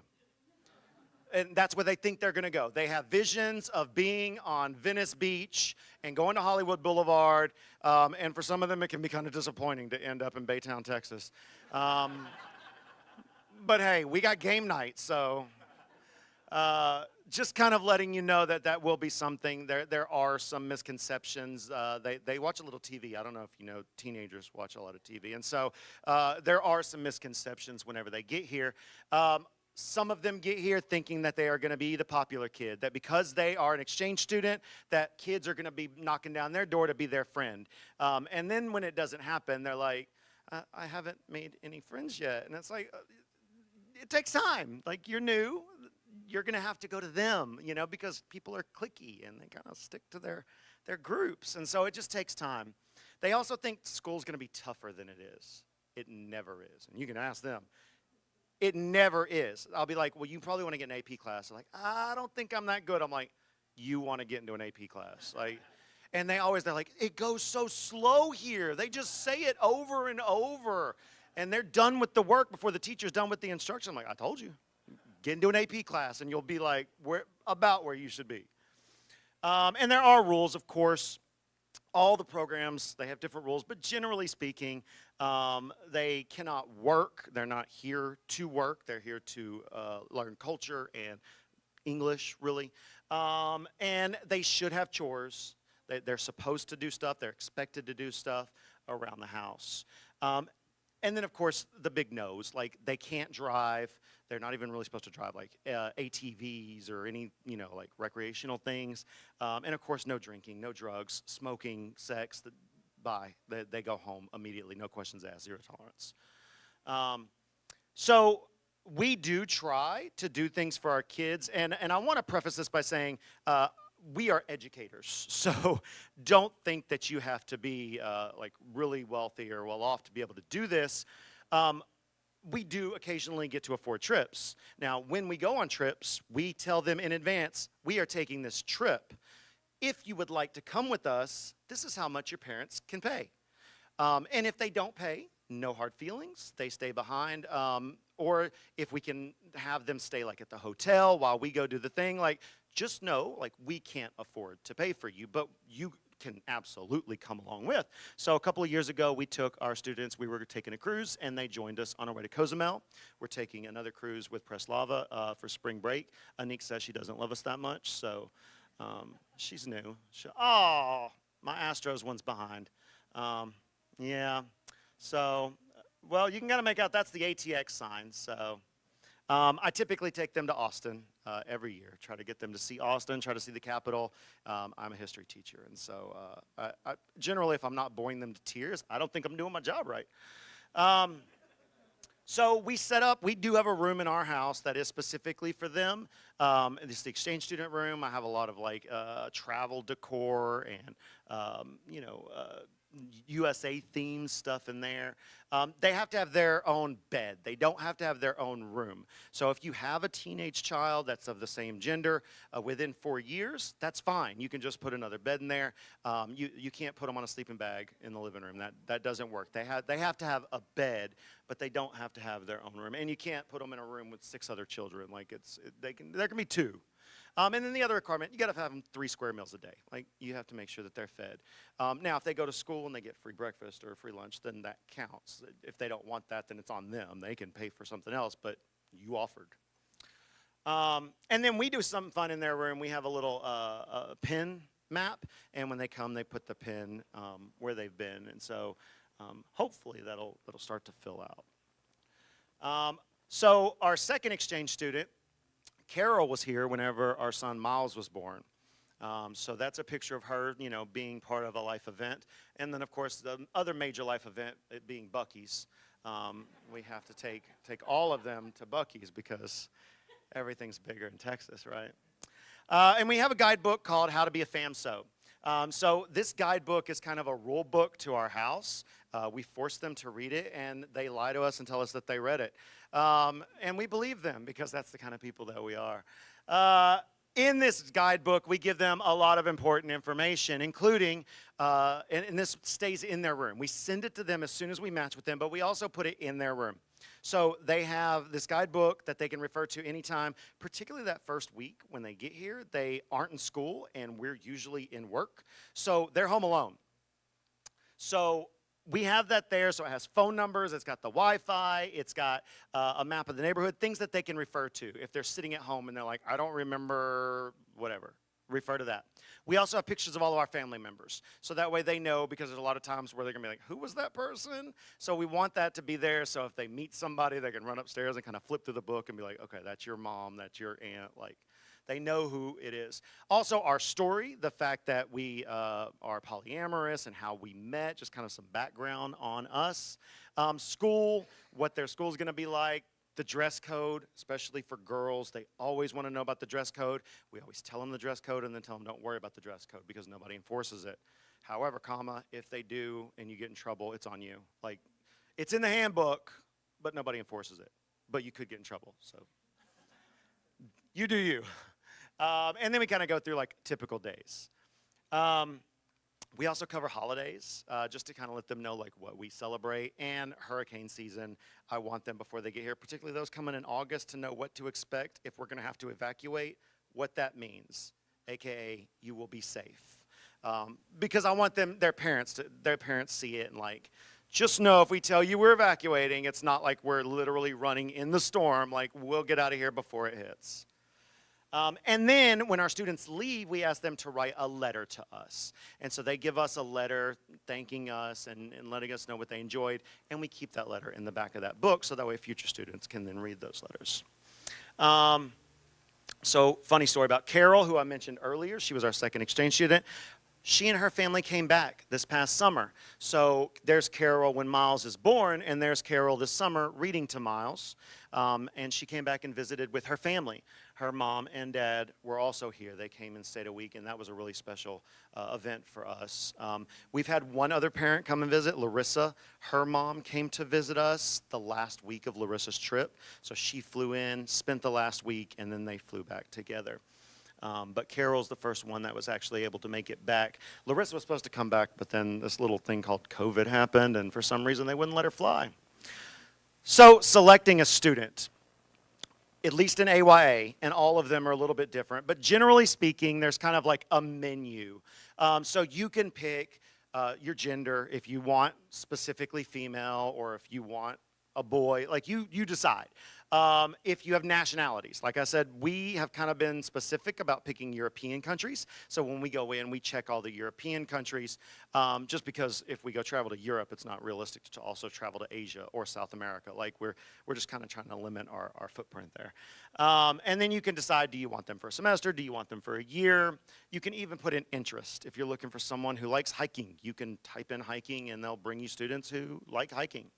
And that's where they think they're going to go. They have visions of being on Venice Beach and going to Hollywood Boulevard. And for some of them, it can be kind of disappointing to end up in Baytown, Texas. But hey, we got game night, so just kind of letting you know that will be something. There are some misconceptions. They watch a little TV. I don't know if you know, teenagers watch a lot of TV. And so there are some misconceptions whenever they get here. Some of them get here thinking that they are going to be the popular kid, that because they are an exchange student, that kids are going to be knocking down their door to be their friend. And then when it doesn't happen, they're like, I haven't made any friends yet. And it's like, it takes time. Like, you're new. You're going to have to go to them, you know, because people are cliquey and they kind of stick to their groups. And so it just takes time. They also think school's going to be tougher than it is. It never is. And you can ask them. It never is. I'll be like, well, you probably want to get an AP class. They're like, I don't think I'm that good. I'm like, you want to get into an AP class. Like, and they're like, it goes so slow here. They just say it over and over. And they're done with the work before the teacher's done with the instruction. I'm like, I told you. Get into an AP class, and you'll be like, about where you should be. And there are rules, of course. all the programs, they have different rules, but generally speaking, they cannot work. They're not here to work. They're here to learn culture and English, really. And they should have chores. They're supposed to do stuff. They're expected to do stuff around the house. And then, of course, the big no's, like they can't drive. They're not even really supposed to drive like ATVs or any, like recreational things. And of course, no drinking, no drugs, smoking, sex. Bye. They go home immediately. No questions asked, zero tolerance. So we do try to do things for our kids. And I want to preface this by saying, we are educators, so don't think that you have to be like really wealthy or well off to be able to do this. We do occasionally get to afford trips. Now, when we go on trips, we tell them in advance, we are taking this trip. If you would like to come with us, this is how much your parents can pay. And if they don't pay, no hard feelings, they stay behind. Or if we can have them stay like at the hotel while we go do the thing, like just know, like we can't afford to pay for you, but you can absolutely come along with. So a couple of years ago, we took our students, we were taking a cruise, and they joined us on our way to Cozumel. We're taking another cruise with Preslava for spring break. Anik says she doesn't love us that much, so she's new. Oh, my Astros one's behind. Yeah, so, well, you can kind of make out that's the ATX sign, so. I typically take them to Austin every year, try to get them to see Austin, try to see the Capitol. I'm a history teacher, and so I generally, if I'm not boring them to tears, I don't think I'm doing my job right. So we set up, we do have a room in our house that is specifically for them. It's the exchange student room. I have a lot of like travel decor and, USA themed stuff in there. They have to have their own bed. They don't have to have their own room. So if you have a teenage child that's of the same gender within 4 years, that's fine. You can just put another bed in there. You can't put them on a sleeping bag in the living room. That doesn't work. They have to have a bed, but they don't have to have their own room. And you can't put them in a room with 6 other children. Like there can be 2. And then the other requirement, you got to have them 3 square meals a day. Like, you have to make sure that they're fed. Now, if they go to school and they get free breakfast or free lunch, then that counts. If they don't want that, then it's on them. They can pay for something else, but you offered. And then we do something fun in their room. We have a little pin map, and when they come, they put the pin where they've been. And so hopefully that'll start to fill out. So our second exchange student, Carol, was here whenever our son Miles was born. So that's a picture of her, being part of a life event. And then, of course, the other major life event, it being Buc-ee's. We have to take all of them to Buc-ee's because everything's bigger in Texas, right? And we have a guidebook called How to Be a FAMSO. So this guidebook is kind of a rule book to our house. We force them to read it, and they lie to us and tell us that they read it. And we believe them because that's the kind of people that we are. In this guidebook, we give them a lot of important information, including, and this stays in their room. We send it to them as soon as we match with them, but we also put it in their room. So they have this guidebook that they can refer to anytime, particularly that first week when they get here. They aren't in school, and we're usually in work. So they're home alone. So we have that there, so it has phone numbers, it's got the Wi-Fi, it's got a map of the neighborhood, things that they can refer to if they're sitting at home and they're like, I don't remember whatever. Refer to that. We also have pictures of all of our family members, so that way they know, because there's a lot of times where they're going to be like, who was that person? So we want that to be there, so if they meet somebody, they can run upstairs and kind of flip through the book and be like, okay, that's your mom, that's your aunt, like, they know who it is. Also, our story, the fact that we are polyamorous and how we met, just kind of some background on us. School, what their school is going to be like. The dress code, especially for girls. They always want to know about the dress code. We always tell them the dress code and then tell them don't worry about the dress code because nobody enforces it. However, if they do and you get in trouble, it's on you. Like, it's in the handbook, but nobody enforces it. But you could get in trouble, so you do you. And then we kind of go through like typical days. We also cover holidays, just to kind of let them know like what we celebrate, and hurricane season. I want them before they get here, particularly those coming in August, to know what to expect if we're going to have to evacuate, what that means, AKA you will be safe. because I want their parents see it and like, just know if we tell you we're evacuating, it's not like we're literally running in the storm, like we'll get out of here before it hits. And then when our students leave, we ask them to write a letter to us. And so they give us a letter thanking us and letting us know what they enjoyed, and we keep that letter in the back of that book so that way future students can then read those letters. So funny story about Carol, who I mentioned earlier. She was our second exchange student. She and her family came back this past summer. So there's Carol when Miles is born, and there's Carol this summer reading to Miles. And she came back and visited with her family. Her mom and dad were also here. They came and stayed a week, and that was a really special event for us. We've had one other parent come and visit, Larissa. Her mom came to visit us the last week of Larissa's trip. So she flew in, spent the last week, and then they flew back together. But Carol's the first one that was actually able to make it back. Larissa was supposed to come back, but then this little thing called COVID happened, and for some reason they wouldn't let her fly. So selecting a student, at least in AYA, and all of them are a little bit different, but generally speaking, there's kind of like a menu. So you can pick your gender if you want specifically female or if you want a boy, like you decide. If you have nationalities, like I said, we have kind of been specific about picking European countries. So when we go in, we check all the European countries, just because if we go travel to Europe, it's not realistic to also travel to Asia or South America. Like we're just kind of trying to limit our footprint there. And then you can decide, do you want them for a semester? Do you want them for a year? You can even put in interest. If you're looking for someone who likes hiking, you can type in hiking and they'll bring you students who like hiking.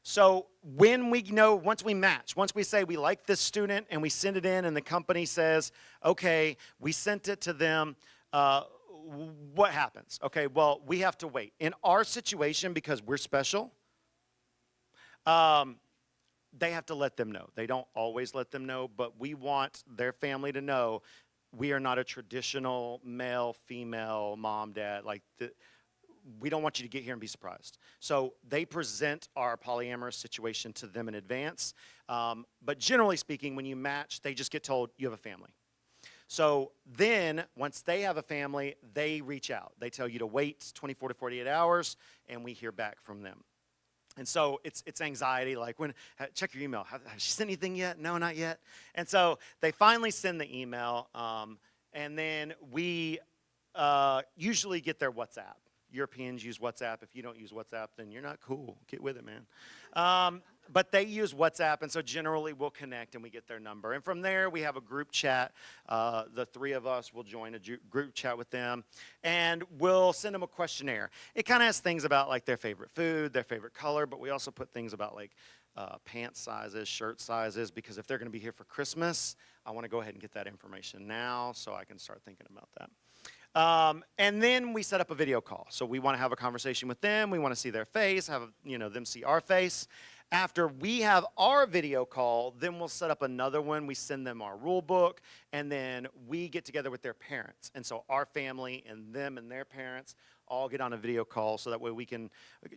So when we know, once we match, once we say we like this student and we send it in and the company says, okay, we sent it to them, what happens? Okay, well, we have to wait. In our situation, because we're special, they have to let them know. They don't always let them know, but we want their family to know we are not a traditional male, female, mom, dad, like we don't want you to get here and be surprised. So they present our polyamorous situation to them in advance. But generally speaking, when you match, they just get told you have a family. So then once they have a family, they reach out. They tell you to wait 24 to 48 hours, and we hear back from them. And so it's anxiety, like check your email. Have you sent anything yet? No, not yet. And so they finally send the email, and then we usually get their WhatsApp. Europeans use WhatsApp. If you don't use WhatsApp, then you're not cool. Get with it, man. But they use WhatsApp, and so generally we'll connect and we get their number. And from there, we have a group chat. The three of us will join a group chat with them, and we'll send them a questionnaire. It kind of has things about like their favorite food, their favorite color, but we also put things about like pant sizes, shirt sizes, because if they're going to be here for Christmas, I want to go ahead and get that information now so I can start thinking about that. And then we set up a video call. So we want to have a conversation with them. We want to see their face, have them see our face. After we have our video call, then we'll set up another one. We send them our rule book, and then we get together with their parents. And so our family and them and their parents all get on a video call so that way we can,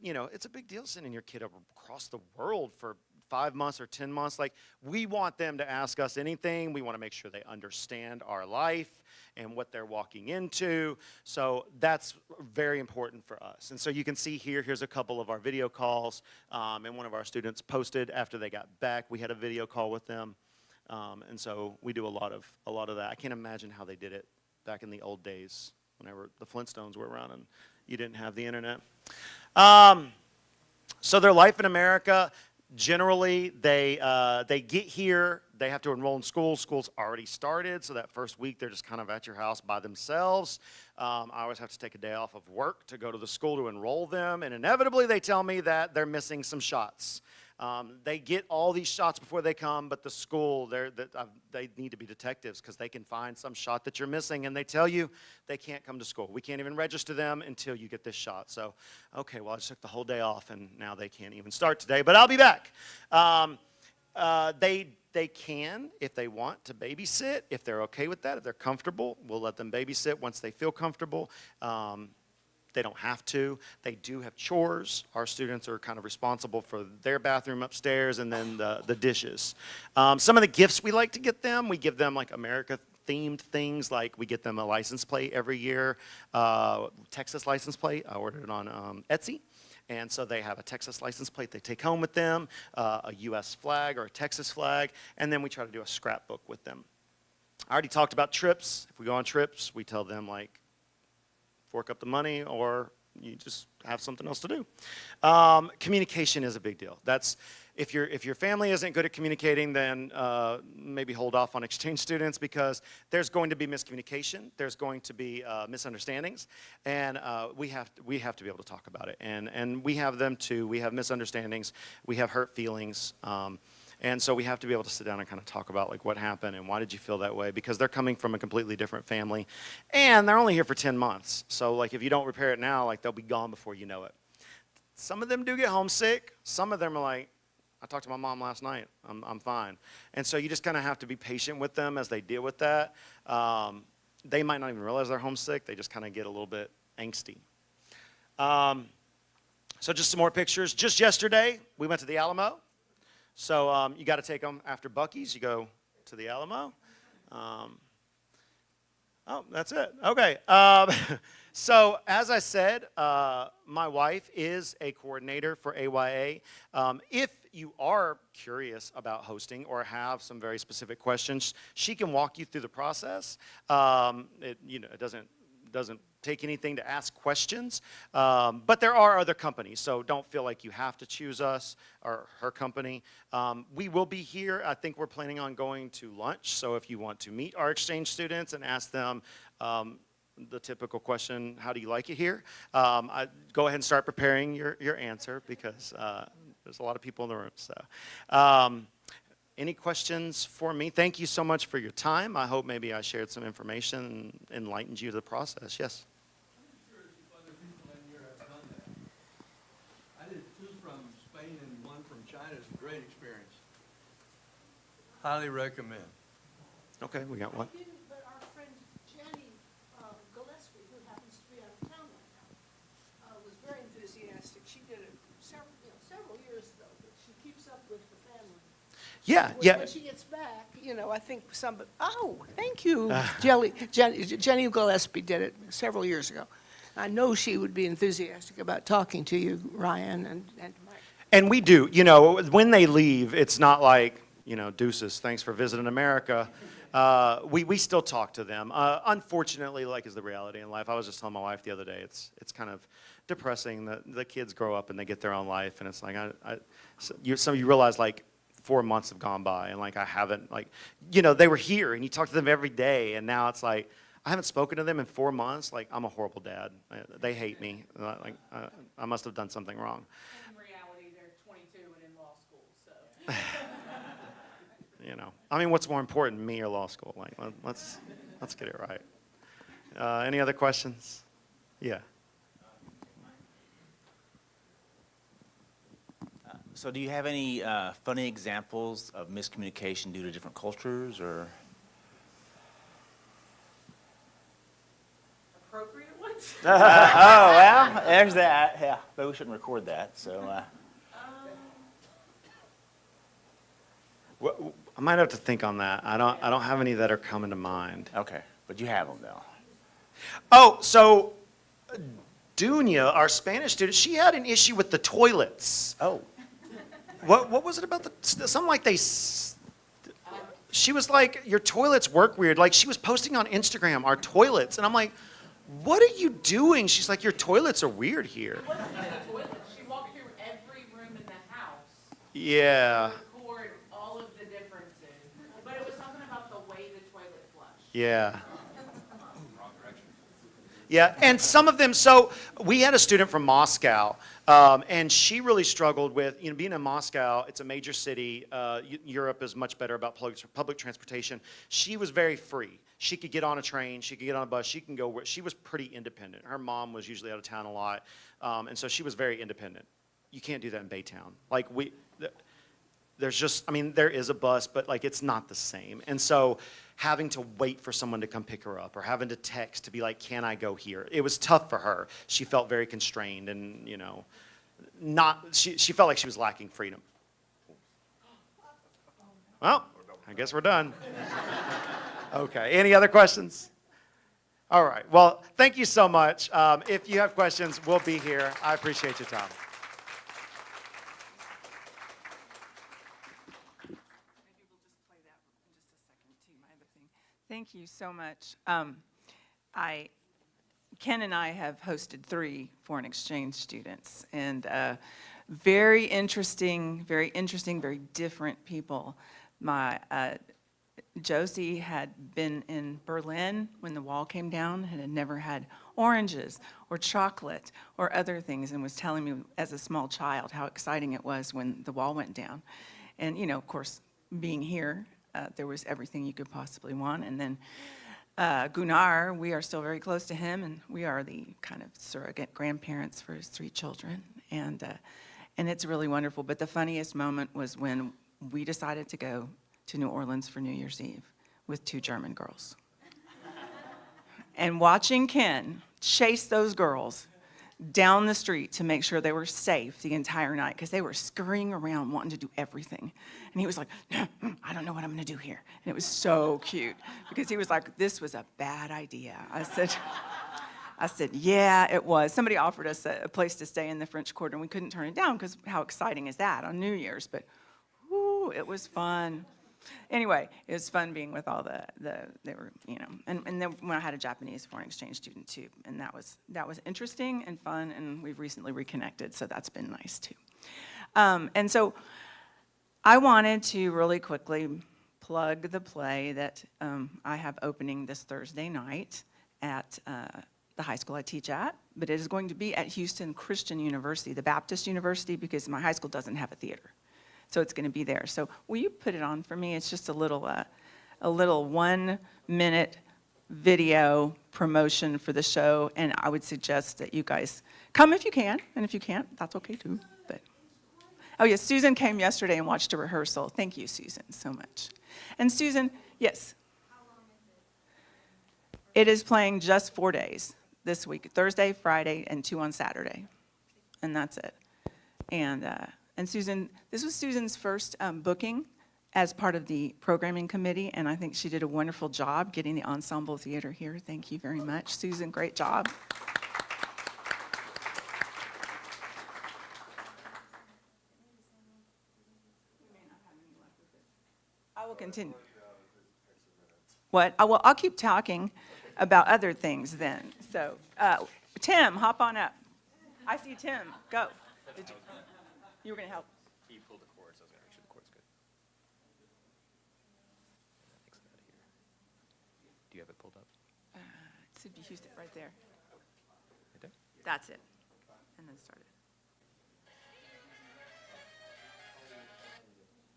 it's a big deal sending your kid across the world for 5 months or 10 months. Like, we want them to ask us anything. We want to make sure they understand our life and what they're walking into. So that's very important for us. And so you can see here's a couple of our video calls. And one of our students posted after they got back, we had a video call with them. And so we do a lot of that. I can't imagine how they did it back in the old days whenever the Flintstones were around and you didn't have the internet. So their life in America, generally, they get here, they have to enroll in school. School's already started, so that first week they're just kind of at your house by themselves. I always have to take a day off of work to go to the school to enroll them, and inevitably they tell me that they're missing some shots. They get all these shots before they come, but the school, they need to be detectives because they can find some shot that you're missing, and they tell you they can't come to school. We can't even register them until you get this shot. So, okay, well, I just took the whole day off, and now they can't even start today, but I'll be back. They can, if they want, to babysit, if they're okay with that, if they're comfortable. We'll let them babysit once they feel comfortable. They don't have to. They do have chores. Our students are kind of responsible for their bathroom upstairs and then the dishes. Some of the gifts we like to get them, we give them like America themed things, like we get them a license plate every year, Texas license plate. I ordered it on Etsy. And so they have a Texas license plate they take home with them, a U.S. flag or a Texas flag, and then we try to do a scrapbook with them. I already talked about trips. If we go on trips, we tell them, like, fork up the money or you just have something else to do. Communication is a big deal. That's, if your family isn't good at communicating, then maybe hold off on exchange students, because there's going to be miscommunication, there's going to be misunderstandings, and we have to be able to talk about it. And we have them too. We have misunderstandings, we have hurt feelings, and so we have to be able to sit down and kind of talk about, like, what happened and why did you feel that way, because they're coming from a completely different family, and they're only here for 10 months. So, like, if you don't repair it now, like, they'll be gone before you know it. Some of them do get homesick. Some of them are like, I talked to my mom last night, I'm fine. And so you just kind of have to be patient with them as they deal with that. They might not even realize they're homesick. They just kind of get a little bit angsty. So just some more pictures. Just yesterday, we went to the Alamo. So you got to take them after Buc-ee's. You go to the Alamo. Oh, that's it. Okay. So as I said, my wife is a coordinator for AYA. If you are curious about hosting or have some very specific questions, she can walk you through the process. It doesn't take anything to ask questions, but there are other companies, so don't feel like you have to choose us or her company. We will be here. I think we're planning on going to lunch, so if you want to meet our exchange students and ask them the typical question, how do you like it here? Go ahead and start preparing your answer, because there's a lot of people in the room. So, any questions for me? Thank you so much for your time. I hope maybe I shared some information and enlightened you to the process. Yes? I'm curious if other people in here have done that. I did 2 from Spain and 1 from China. It's a great experience. Highly recommend. Okay, we got one. But our friend Jenny Gillespie, who happens to be out of town right now, was very enthusiastic. She did it several years ago, but she keeps up with the family. Yeah, When- yeah. When she gets back, I think somebody, thank you. Jenny Gillespie did it several years ago. I know she would be enthusiastic about talking to you, Ryan and Mike. And we do. When they leave, it's not like, deuces, thanks for visiting America. We still talk to them. Unfortunately, like is the reality in life. I was just telling my wife the other day, it's kind of depressing that the kids grow up and they get their own life, and it's like, some of you realize, like, 4 months have gone by, and, like, I haven't, like, they were here, and you talk to them every day, and now it's like, I haven't spoken to them in 4 months. Like, I'm a horrible dad. They hate me. Like, I must have done something wrong. In reality, they're 22 and in law school, so. I mean, what's more important, me or law school? Like, let's get it right. Any other questions? Yeah. So do you have any funny examples of miscommunication due to different cultures, or? Appropriate ones? Oh, well, there's that. Yeah, but we shouldn't record that, so. I might have to think on that. I don't have any that are coming to mind. Okay, but you have them, though. Oh, so Dunya, our Spanish student, she had an issue with the toilets. Oh. What was it about something like she was like, your toilets work weird. Like, she was posting on Instagram, our toilets, and I'm like, what are you doing? She's like, your toilets are weird here. It wasn't the toilet. She walked through every room in the house. Yeah. To record all of the differences. But it was something about the way the toilet flushed. Yeah. Yeah, and some of them, so we had a student from Moscow, and she really struggled with, being in Moscow, it's a major city, Europe is much better about public transportation. She was very free. She could get on a train, she could get on a bus, she can go where, she was pretty independent. Her mom was usually out of town a lot, and so she was very independent. You can't do that in Baytown. Like, there's just, there is a bus, but, like, it's not the same. And so having to wait for someone to come pick her up or having to text to be like, can I go here? It was tough for her. She felt very constrained and, she felt like she was lacking freedom. Well, I guess we're done. Okay, any other questions? All right, well, thank you so much. If you have questions, we'll be here. I appreciate your time. Thank you so much. Ken and I have hosted 3 foreign exchange students, and very interesting, very different people. Josie had been in Berlin when the wall came down and had never had oranges or chocolate or other things, and was telling me as a small child how exciting it was when the wall went down. And, of course, being here, there was everything you could possibly want. And then Gunnar, we are still very close to him, and we are the kind of surrogate grandparents for his 3 children. And it's really wonderful. But the funniest moment was when we decided to go to New Orleans for New Year's Eve with 2 German girls. And watching Ken chase those girls down the street to make sure they were safe the entire night, because they were scurrying around wanting to do everything. And he was like, I don't know what I'm going to do here. And it was so cute, because he was like, this was a bad idea. I said, yeah, it was. Somebody offered us a place to stay in the French Quarter, and we couldn't turn it down, because how exciting is that on New Year's? But, whoo, it was fun. Anyway, it was fun being with all they were, and then when I had a Japanese foreign exchange student too, and that was interesting and fun, and we've recently reconnected, so that's been nice too. And so I wanted to really quickly plug the play that I have opening this Thursday night at the high school I teach at, but it is going to be at Houston Christian University, the Baptist University, because my high school doesn't have a theater. So it's going to be there. So will you put it on for me? It's just a little 1-minute video promotion for the show, and I would suggest that you guys come if you can, and if you can't, that's okay too. But oh yes, Susan came yesterday and watched a rehearsal. Thank you, Susan, so much. And Susan, yes. How long is it? It is playing just 4 days this week: Thursday, Friday, and 2 on Saturday, and that's it. And Susan, this was Susan's first booking as part of the programming committee, and I think she did a wonderful job getting the Ensemble Theatre here. Thank you very much, Susan, great job. I will continue. What? I'll keep talking about other things then. So, Tim, hop on up. I see Tim, go. Did you were going to help. He pulled the chords. I was going to make sure the chord's good. Fix that here. Do you have it pulled up? It should be Houston right there. Right there? That's it. And then start it.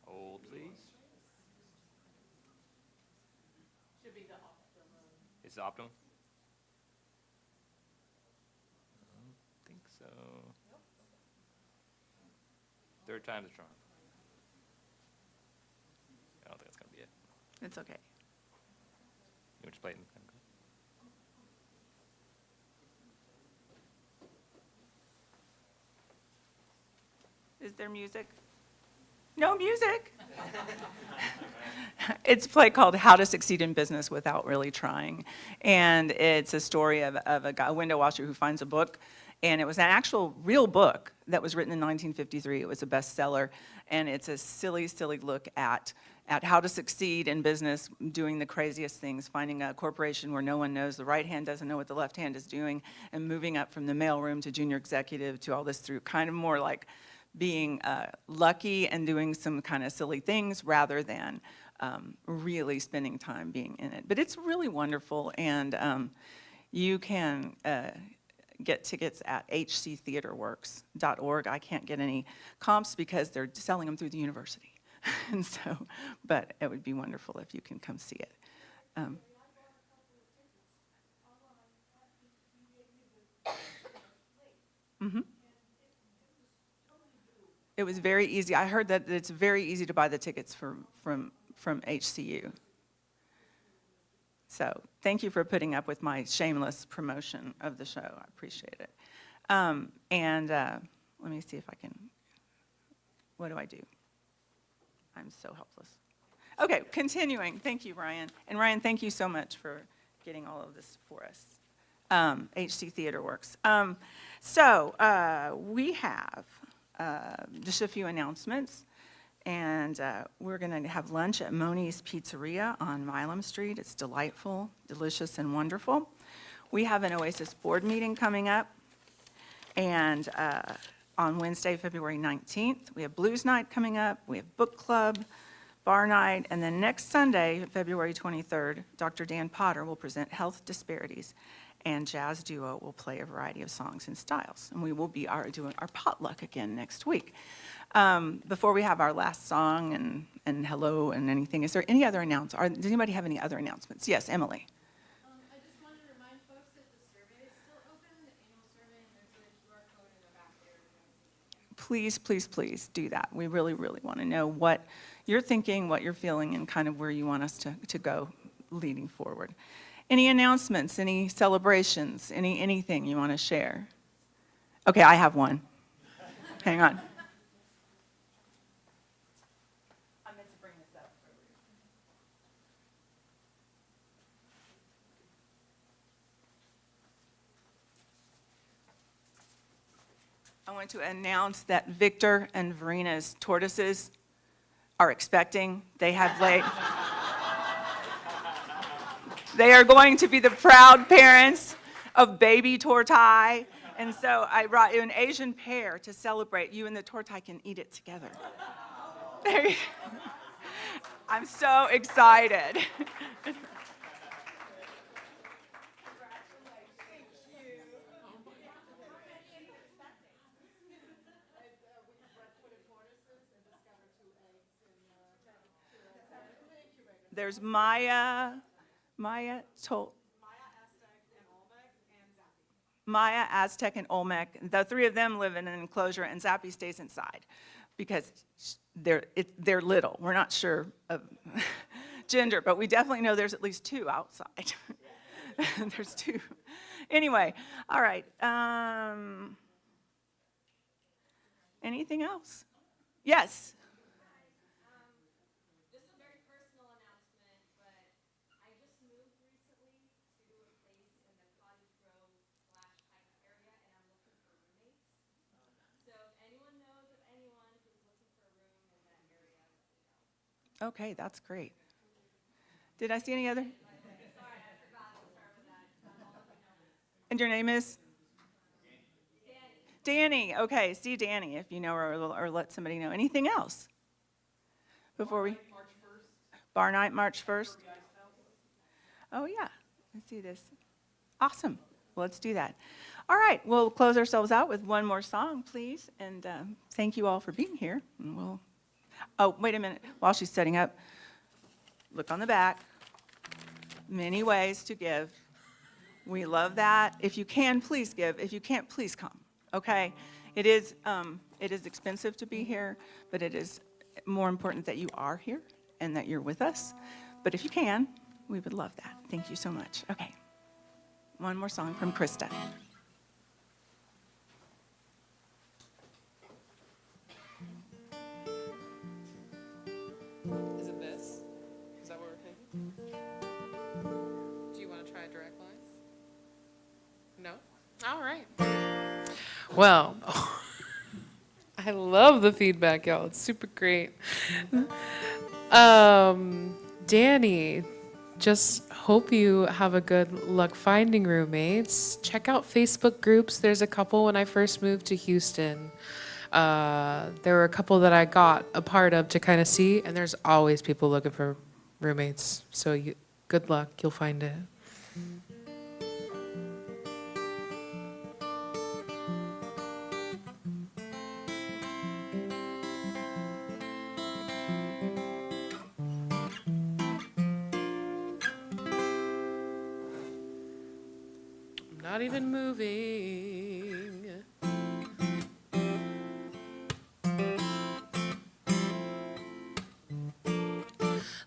Hold, please. Should be the optimum. Is it optimum? I don't think so. Third time's a charm. I don't think that's going to be it. It's okay. You want to play it? Is there music? No music. It's a play called How to Succeed in Business Without Really Trying. And it's a story of a window washer who finds a book. And it was an actual real book that was written in 1953. It was a bestseller, and it's a silly, silly look at how to succeed in business, doing the craziest things, finding a corporation where no one knows, the right hand doesn't know what the left hand is doing, and moving up from the mailroom to junior executive to all this through kind of more like being lucky and doing some kind of silly things rather than really spending time being in it. But it's really wonderful, and you can get tickets at hctheaterworks.org. I can't get any comps because they're selling them through the university. And so, but it would be wonderful if you can come see it. It was very easy. I heard that it's very easy to buy the tickets from HCU. So thank you for putting up with my shameless promotion of the show. I appreciate it. Let me see if I can, what do? I'm so helpless. Okay, continuing. Thank you, Ryan. And Ryan, thank you so much for getting all of this for us. HC Theater Works. We have just a few announcements. And we're going to have lunch at Moni's Pizzeria on Milam Street. It's delightful, delicious, and wonderful. We have an Oasis board meeting coming up. And on Wednesday, February 19th, we have Blues Night coming up. We have book club, bar night. And then next Sunday, February 23rd, Dr. Dan Potter will present Health Disparities. And Jazz Duo will play a variety of songs and styles. And we will be doing our potluck again next week. Before we have our last song and hello and anything, is there any other announcements? Does anybody have any other announcements? Yes, Emily. I just wanted to remind folks that the survey is still open, the annual survey, and there's a QR code in the back there. Please, please, please do that. We really, really want to know what you're thinking, what you're feeling, and kind of where you want us to go leading forward. Any announcements, any celebrations, anything you want to share? Okay, I have one. Hang on. I meant to bring this up. I want to announce that Victor and Verina's tortoises are expecting. They have laid. They are going to be the proud parents of baby tortai. And so I brought you an Asian pear to celebrate. You and the tortai can eat it together. I'm so excited. There's Maya, Aztec, and Olmec. The three of them live in an enclosure, and Zappy stays inside because they're little. We're not sure of gender, but we definitely know there's at least two outside. There's two. Anyway, all right. Anything else? Yes. Okay, that's great. Did I see any other? And your name is? Danny. Okay, see Danny if you know her or let somebody know. Anything else? Before we? Bar night, March 1st. Oh, yeah. Let's see this. Awesome. Well, let's do that. All right, we'll close ourselves out with one more song, please. And thank you all for being here. And we'll. Oh, wait a minute. While she's setting up, look on the back. Many ways to give. We love that. If you can, please give. If you can't, please come. Okay? It is expensive to be here, but it is more important that you are here and that you're with us. But if you can, we would love that. Thank you so much. Okay. One more song from Krista. Is it this? Is that what we're thinking? Do you want to try a direct line? No? All right. Well, I love the feedback, y'all. It's super great. Danny, just hope you have a good luck finding roommates. Check out Facebook groups. There's a couple when I first moved to Houston. There were a couple that I got a part of to kind of see, and there's always people looking for roommates. So good luck, you'll find it. I'm not even moving.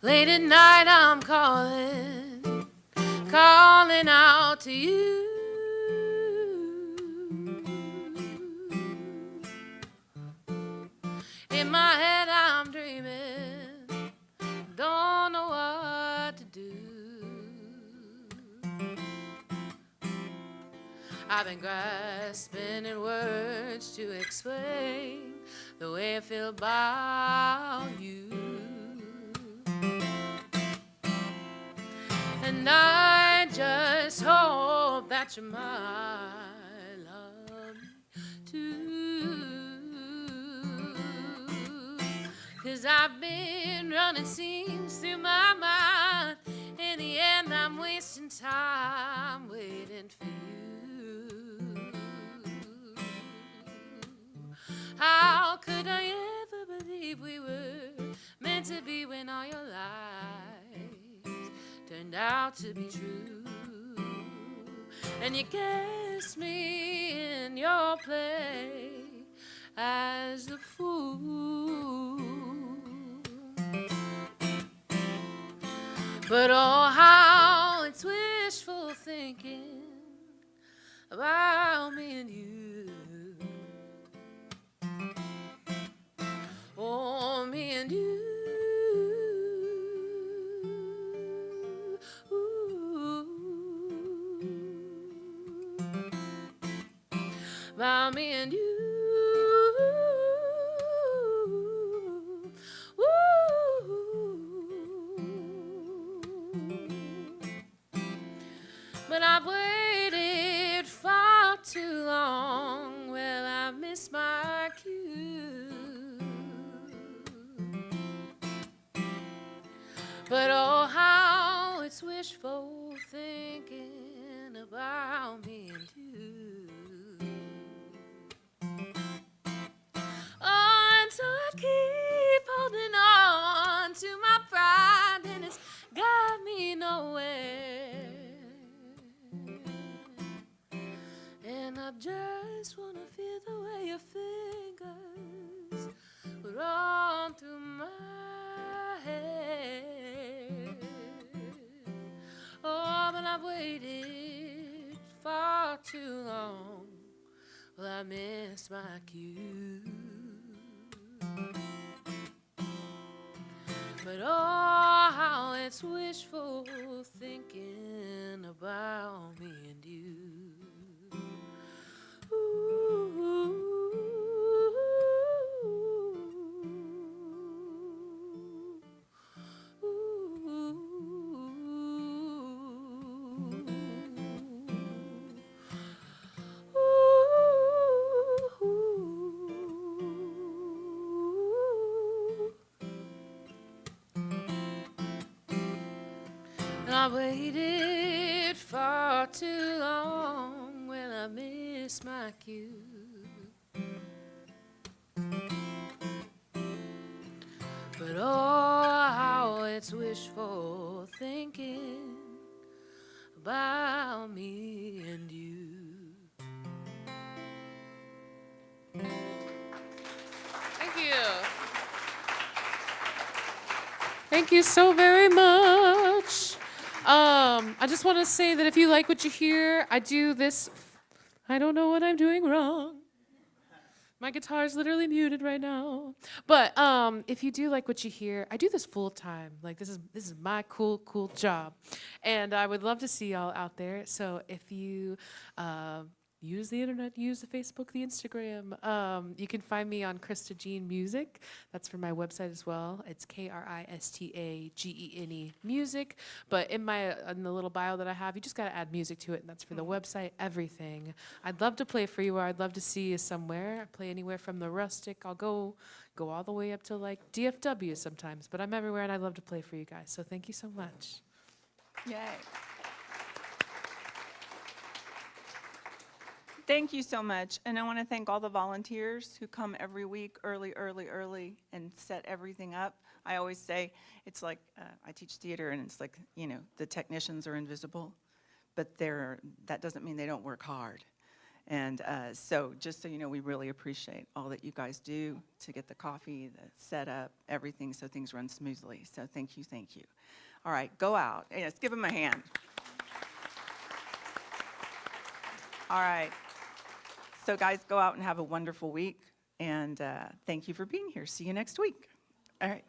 Late at night I'm calling out to you. In my head I'm dreaming, don't I've been grasping at words to explain the way I feel about you. And I just hope that you might love me too. 'Cause I've been running scenes through my mind. In the end, I'm wasting time waiting for you. How could I ever believe we were meant to be when all your lies turned out to be true? And you guessed me in your play as the fool. But oh, how it's wishful thinking about me and you. Oh, me and you. About me and you. But I've waited far too long. Well, I missed my cue. But oh, how it's wishful thinking about me and you. Oh, and so I keep holding on to my pride, and it's got me nowhere. And I just wanna feel the way your fingers would run through my hair. Oh, but I've waited far too long. Well, I missed my cue. But oh, how it's wishful thinking about me and you. I waited far too long. Well, I missed my cue. But oh, how it's wishful thinking about me and you. Thank you. Thank you so very much. I just want to say that if you like what you hear, I do this. I don't know what I'm doing wrong. My guitar is literally muted right now. But if you do like what you hear, I do this full time. Like this is my cool job, and I would love to see y'all out there. So if you use the internet, use the Facebook, the Instagram, you can find me on Krista Jean Music. That's for my website as well. It's KRISTAGENE Music. But in the little bio that I have, you just gotta add music to it, and that's for the website, everything. I'd love to play for you, or I'd love to see you somewhere. I play anywhere from the Rustic. I'll go all the way up to like DFW sometimes, but I'm everywhere, and I'd love to play for you guys. So thank you so much. Yay. Thank you so much. And I want to thank all the volunteers who come every week early, and set everything up. I always say, it's like, I teach theater, and it's like, the technicians are invisible, but that doesn't mean they don't work hard. And so just so you know, we really appreciate all that you guys do to get the coffee, the setup, everything, so things run smoothly. So thank you. All right, go out. Yes, give them a hand. All right. So guys, go out and have a wonderful week, and thank you for being here. See you next week. All right.